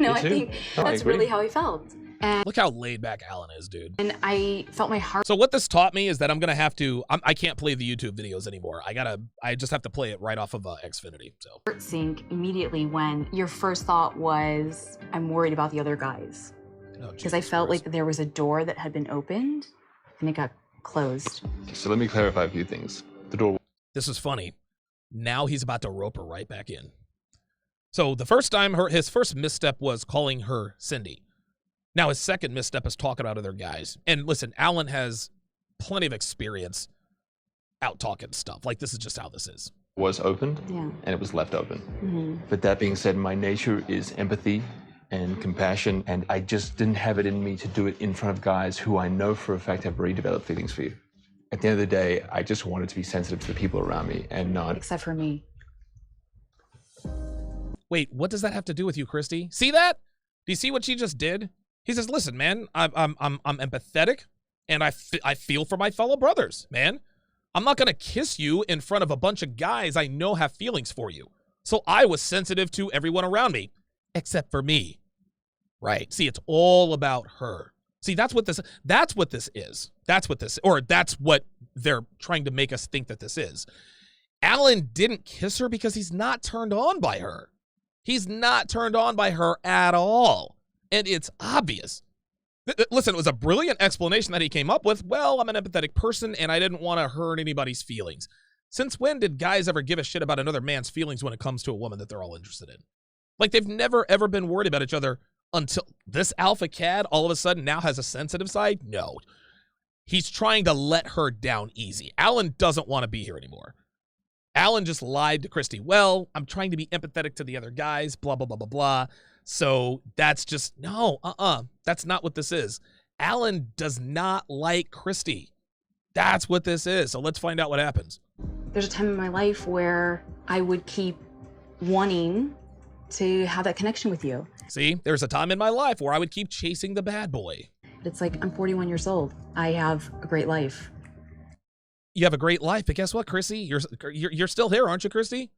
I think that's really how I felt. And look how laid back Alan is, dude. And I felt my heart. So what this taught me is that I'm going to have to, I can't play the YouTube videos anymore. I just have to play it right off of Xfinity. So heart sink immediately when your first thought was, I'm worried about the other guys. Because I felt like there was a door that had been opened and it got closed. So let me clarify a few things. The door. This is funny. Now he's about to rope her right back in. So the first time, his first misstep was calling her Cindy. Now his second misstep is talking about other guys. And listen, Alan has plenty of experience out talking stuff. Like, this is just how this is. Was opened, Yeah. and it was left open. Mm-hmm. But that being said, my nature is empathy and compassion, and I just didn't have it in me to do it in front of guys who I know for a fact have already developed feelings for you. At the end of the day, I just wanted to be sensitive to the people around me and not... Except for me. Wait, what does that have to do with you, Christy? See that? Do you see what she just did? He says, listen, man, I'm empathetic, and I feel for my fellow brothers, man. I'm not going to kiss you in front of a bunch of guys I know have feelings for you. So I was sensitive to everyone around me, except for me. Right. See, it's all about her. See, that's what this is. That's what they're trying to make us think that this is. Alan didn't kiss her because he's not turned on by her. He's not turned on by her at all. And it's obvious. Listen, it was a brilliant explanation that he came up with. Well, I'm an empathetic person and I didn't want to hurt anybody's feelings. Since when did guys ever give a shit about another man's feelings when it comes to a woman that they're all interested in? Like, they've never, ever been worried about each other until this alpha cad all of a sudden now has a sensitive side? No. He's trying to let her down easy. Alan doesn't want to be here anymore. Alan just lied to Christy. Well, I'm trying to be empathetic to the other guys, blah, blah, blah, blah, blah. So that's just, no, that's not what this is. Alan does not like Christy. That's what this is. So let's find out what happens. There's a time in my life where I would keep wanting to have that connection with you. See, there's a time in my life where I would keep chasing the bad boy. It's like, I'm 41 years old. I have a great life. You have a great life, but guess what, Chrissy? You're still here, aren't you, Christy?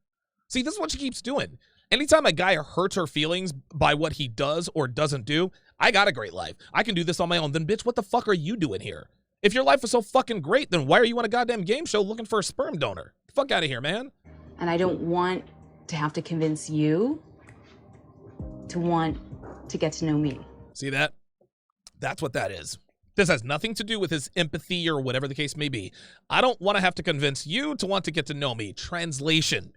See, this is what she keeps doing. Anytime a guy hurts her feelings by what he does or doesn't do, I got a great life. I can do this on my own. Then, bitch, what the fuck are you doing here? If your life was so fucking great, then why are you on a goddamn game show looking for a sperm donor? Fuck out of here, man. And I don't want to have to convince you to want to get to know me. See that? That's what that is. This has nothing to do with his empathy or whatever the case may be. I don't want to have to convince you to want to get to know me. Translation.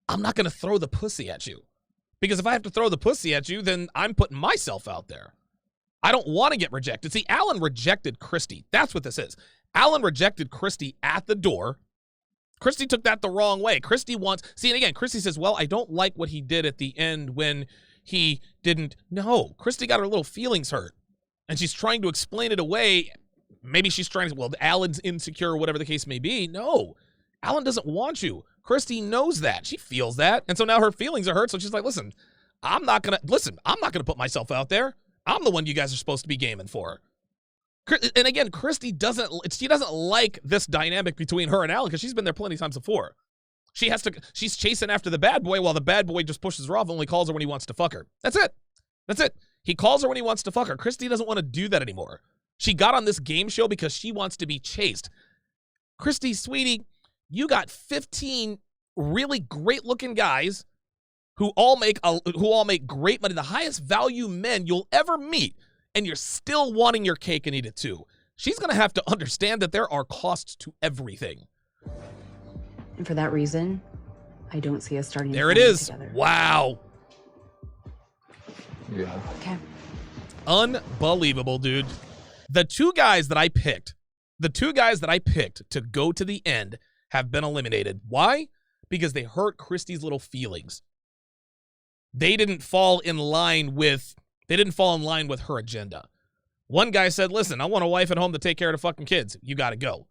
I'm not going to throw the pussy at you. Because if I have to throw the pussy at you, then I'm putting myself out there. I don't want to get rejected. See, Alan rejected Christy. That's what this is. Alan rejected Christy at the door. Christy took that the wrong way. Christy wants... See, and again, Christy says, well, I don't like what he did at the end when he didn't... No, Christy got her little feelings hurt. And she's trying to explain it away. Maybe she's trying to... Well, Alan's insecure or whatever the case may be. No, Alan doesn't want you. Christy knows that. She feels that. And so now her feelings are hurt. So she's like, listen, I'm not going to put myself out there. I'm the one you guys are supposed to be gaming for. And again, Christy doesn't like this dynamic between her and Alan because she's been there plenty of times before. She's chasing after the bad boy while the bad boy just pushes her off and only calls her when he wants to fuck her. That's it. He calls her when he wants to fuck her. Christy doesn't want to do that anymore. She got on this game show because she wants to be chased. Christy, sweetie, you got 15 really great looking guys who all make great money, the highest value men you'll ever meet, and you're still wanting your cake and eat it too. She's going to have to understand that there are costs to everything. And for that reason, I don't see us starting there it is. Together. Wow. Yeah. Okay. Unbelievable, dude. The two guys that I picked to go to the end have been eliminated. Why? Because they hurt Christy's little feelings. They didn't fall in line with her agenda. One guy said, listen, I want a wife at home to take care of the fucking kids. You got to go.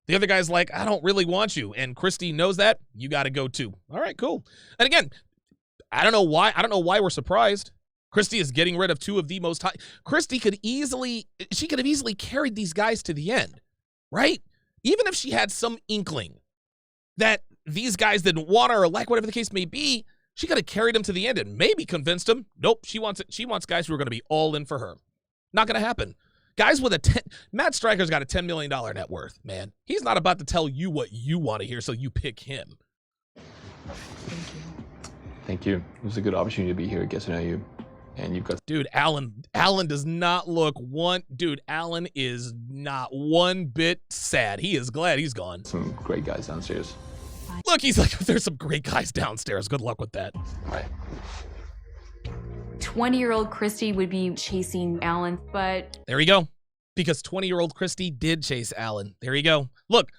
The other guy's like, I don't really want you. And Christy knows that. You got to go too. All right, cool. And again, I don't know why we're surprised. Christy is getting rid of two of the most high. Christy could have easily carried these guys to the end, right? Even if she had some inkling that these guys didn't want her or like whatever the case may be, she could have carried them to the end and maybe convinced them. Nope, she wants it. She wants guys who are going to be all in for her. Not going to happen. Guys with Matt Stryker's got a $10 million net worth, man. He's not about to tell you what you want to hear, so you pick him. Thank you. It was a good opportunity to be here, get to know you. And you've got... Dude, Alan does not look one... Dude, Alan is not one bit sad. He is glad he's gone. Some great guys downstairs. Look, he's like, there's some great guys downstairs. Good luck with that. All right. 20-year-old Christy would be chasing Alan, but... There you go. Because 20-year-old Christy did chase Alan. There you go. Look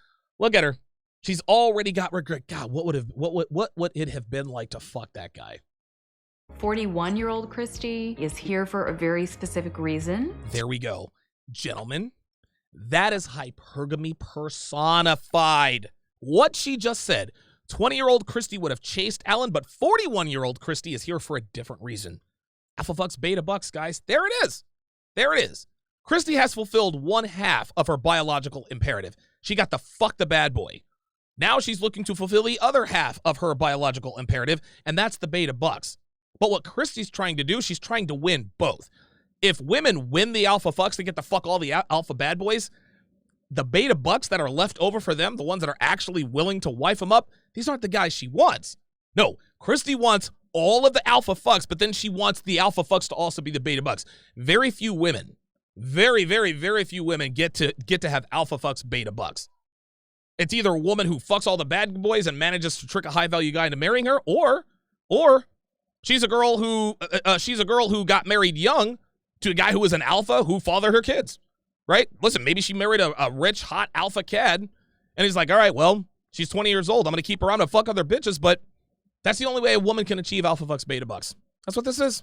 at her. She's already got regret. God, what would it have been like to fuck that guy? 41-year-old Christy is here for a very specific reason. There we go. Gentlemen, that is hypergamy personified. What she just said. 20-year-old Christy would have chased Alan, but 41-year-old Christy is here for a different reason. Alpha fucks beta bucks, guys. There it is. There it is. Christy has fulfilled one half of her biological imperative. She got to fuck the bad boy. Now she's looking to fulfill the other half of her biological imperative, and that's the beta bucks. But what Christy's trying to do, she's trying to win both. If women win the alpha fucks, they get to fuck all the alpha bad boys. The beta bucks that are left over for them, the ones that are actually willing to wife them up, these aren't the guys she wants. No, Christy wants all of the alpha fucks, but then she wants the alpha fucks to also be the beta bucks. Very few women, very, very, very few women get to have alpha fucks, beta bucks. It's either a woman who fucks all the bad boys and manages to trick a high-value guy into marrying her, or she's a girl who got married young to a guy who was an alpha who fathered her kids, right? Listen, maybe she married a rich, hot alpha cad, and he's like, all right, well, she's 20 years old. I'm going to keep her around to fuck other bitches, but that's the only way a woman can achieve alpha fucks, beta bucks. That's what this is.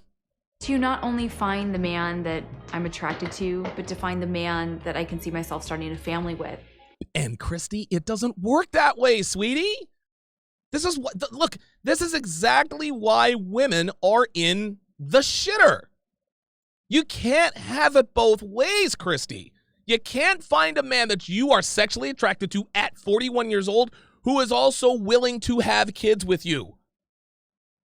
To not only find the man that I'm attracted to, but to find the man that I can see myself starting a family with. And Christy, it doesn't work that way, sweetie. This is exactly why women are in the shitter. You can't have it both ways, Christy. You can't find a man that you are sexually attracted to at 41 years old who is also willing to have kids with you.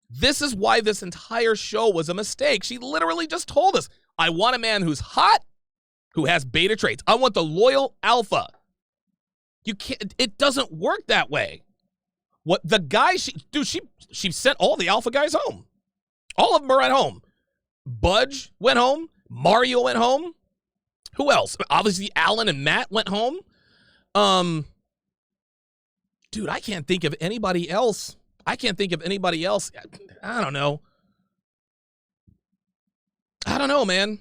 This is why this entire show was a mistake. She literally just told us, I want a man who's hot, who has beta traits. I want the loyal alpha. You can't, it doesn't work that way. What the guy, she sent all the alpha guys home. All of them are at home. Budge went home. Mario went home. Who else? Obviously, Alan and Matt went home. Dude, I can't think of anybody else. I don't know. Man.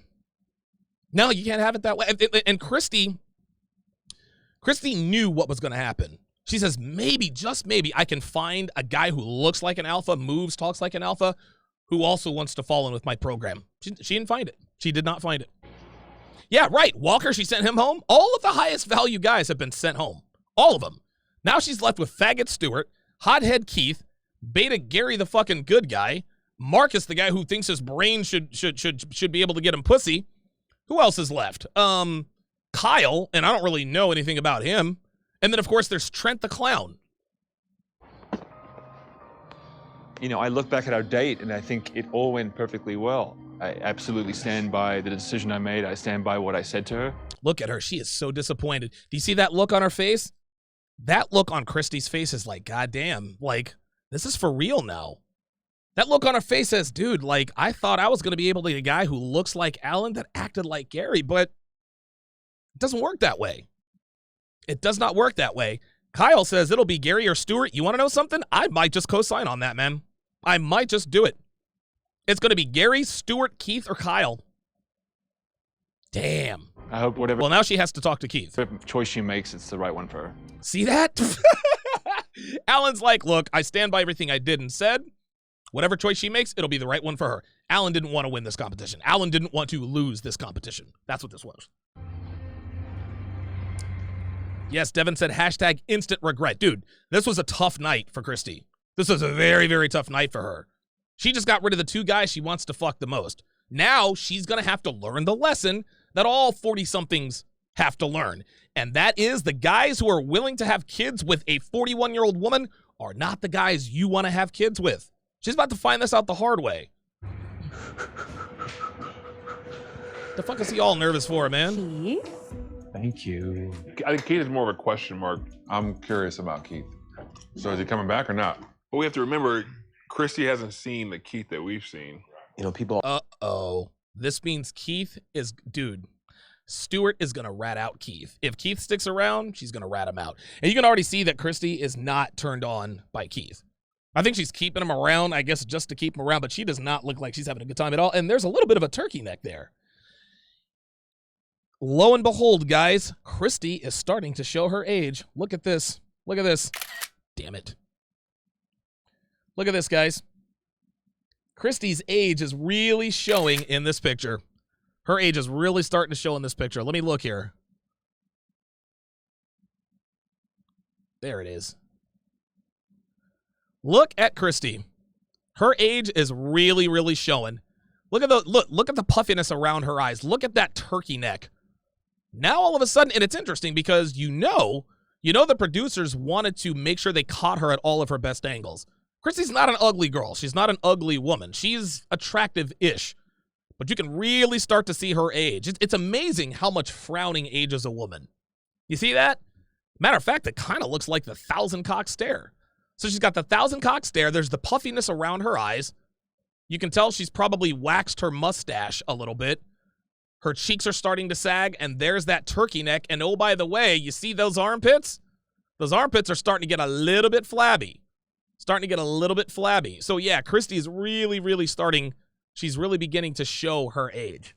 No, you can't have it that way. And Christy knew what was going to happen. She says, maybe, just maybe, I can find a guy who looks like an alpha, moves, talks like an alpha, who also wants to fall in with my program. She didn't find it. She did not find it. Yeah, right. Walker, she sent him home. All of the highest value guys have been sent home. All of them. Now she's left with Faggot Stewart, Hothead Keith, Beta Gary the fucking good guy, Marcus the guy who thinks his brain should be able to get him pussy. Who else is left? Kyle, and I don't really know anything about him. And then, of course, there's Trent the Clown. You know, I look back at our date, and I think it all went perfectly well. I absolutely stand by the decision I made. I stand by what I said to her. Look at her. She is so disappointed. Do you see that look on her face? That look on Christy's face is like, goddamn, like, this is for real now. That look on her face says, dude, like, I thought I was going to be able to get a guy who looks like Alan that acted like Gary, but it doesn't work that way. It does not work that way. Kyle says it'll be Gary or Stewart. You want to know something? I might just co-sign on that, man. I might just do it. It's going to be Gary, Stewart, Keith, or Kyle. Damn. I hope whatever. Well, now she has to talk to Keith. Whatever choice she makes, it's the right one for her. See that? Alan's like, look, I stand by everything I did and said. Whatever choice she makes, it'll be the right one for her. Alan didn't want to win this competition. Alan didn't want to lose this competition. That's what this was. Yes, Devin said hashtag instant regret. Dude, this was a tough night for Christy. This was a very, very tough night for her. She just got rid of the two guys she wants to fuck the most. Now she's going to have to learn the lesson that all 40-somethings have to learn. And that is the guys who are willing to have kids with a 41-year-old woman are not the guys you want to have kids with. She's about to find this out the hard way. The fuck is he all nervous for, man? Keith? Thank you. I think Keith is more of a question mark. I'm curious about Keith. So is he coming back or not? But we have to remember, Christy hasn't seen the Keith that we've seen. You know, people. Uh-oh. This means Keith is, dude, Stewart is going to rat out Keith. If Keith sticks around, she's going to rat him out. And you can already see that Christy is not turned on by Keith. I think she's keeping him around, I guess, just to keep him around, but she does not look like she's having a good time at all. And there's a little bit of a turkey neck there. Lo and behold, guys, Christy is starting to show her age. Look at this. Look at this. Damn it. Look at this, guys. Christy's age is really showing in this picture. Her age is really starting to show in this picture. Let me look here. There it is. Look at Christy. Her age is really, really showing. Look at the puffiness around her eyes. Look at that turkey neck. Now all of a sudden, and it's interesting because you know the producers wanted to make sure they caught her at all of her best angles. Christy's not an ugly girl. She's not an ugly woman. She's attractive-ish. But you can really start to see her age. It's amazing how much frowning ages a woman. You see that? Matter of fact, it kind of looks like the 1,000-cock stare. So she's got the 1,000-cock stare. There's the puffiness around her eyes. You can tell she's probably waxed her mustache a little bit. Her cheeks are starting to sag, and there's that turkey neck. And oh, by the way, you see those armpits? Those armpits are starting to get a little bit flabby. So yeah, Christy is really, really starting. She's really beginning to show her age.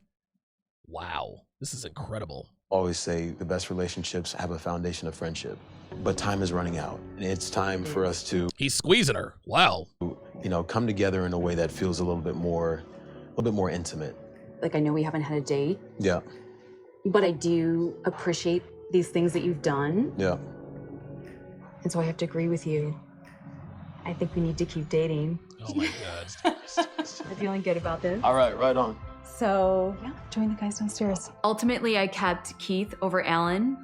Wow, this is incredible. Always say the best relationships have a foundation of friendship, but time is running out. And it's time for us to... He's squeezing her. Wow. You know, come together in a way that feels a little bit more intimate. Like, I know we haven't had a date. Yeah. But I do appreciate these things that you've done. Yeah. And so I have to agree with you. I think we need to keep dating. Oh my God. I'm feeling good about this. All right, right on. So yeah, join the guys downstairs. Ultimately, I kept Keith over Alan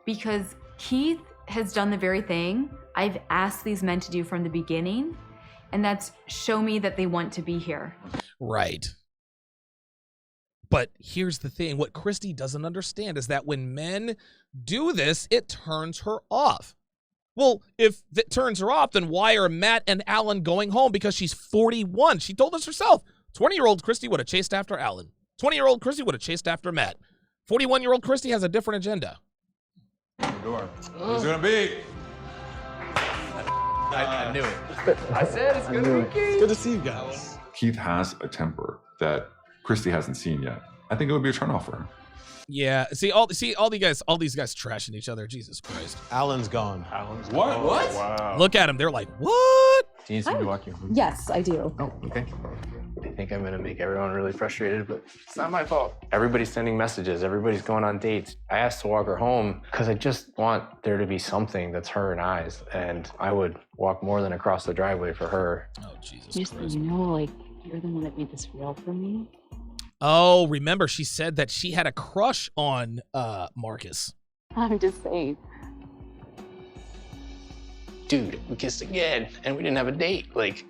because Keith has done the very thing I've asked these men to do from the beginning, and that's show me that they want to be here. Right. But here's the thing. What Christy doesn't understand is that when men do this, it turns her off. Well, if it turns her off, then why are Matt and Alan going home? Because she's 41. She told us herself. 20-year-old Christy would have chased after Alan. 20-year-old Christy would have chased after Matt. 41-year-old Christy has a different agenda. Door. Who's gonna be? I knew it. I said it's gonna be Keith. It's good to see you guys. Keith has a temper that Christy hasn't seen yet. I think it would be a turnoff for her. Yeah, all these guys trashing each other. Jesus Christ. Alan's gone. Alan's What? gone. What? Wow. Look at him. They're like, what? Do you need to walk you home? Yes, I do. Oh, okay. I think I'm gonna make everyone really frustrated, but it's not my fault. Everybody's sending messages. Everybody's going on dates. I asked to walk her home because I just want there to be something that's her and I's, and I would walk more than across the driveway for her. Oh, Jesus Just so you know, like, you're the one that made this real for me. Oh, remember she said that she had a crush on Marcus. I'm just saying. Dude, we kissed again, and we didn't have a date. Like,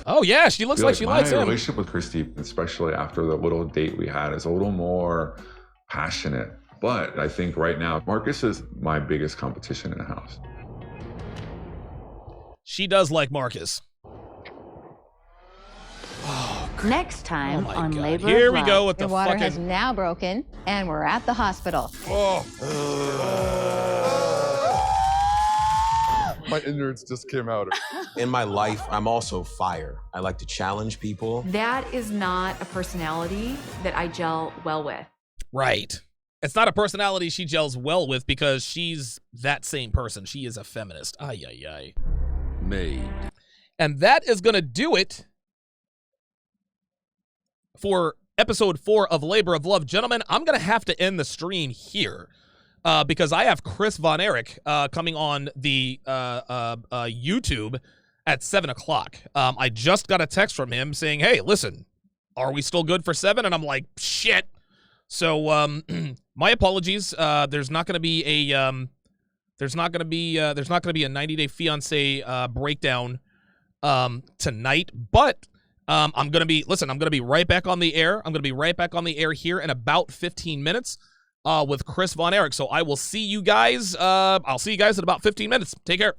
oh yeah, she looks like she likes him. My relationship with Christy, especially after the little date we had, is a little more passionate. But I think right now, Marcus is my biggest competition in the house. She does like Marcus. Next time on God. Labor Here of we Love. go with the Your water fucking... has now broken, and we're at the hospital. My innards just came out. In my life, I'm also fire. I like to challenge people. That is not a personality that I gel well with. Right. It's not a personality she gels well with because she's that same person. She is a feminist. Ay, ay, ay. Made. And that is going to do it for episode 4 of Labor of Love. Gentlemen, I'm going to have to end the stream here because I have Chris Von Erich coming on the YouTube at 7 o'clock. I just got a text from him saying, hey, listen, are we still good for 7? And I'm like, shit. So my apologies. There's not going to be a there's not going to be a 90-day fiance breakdown tonight, but I'm going to be right back on the air. I'm going to be right back on the air here in about 15 minutes with Chris Von Erich. So I will see you guys. I'll see you guys in about 15 minutes. Take care.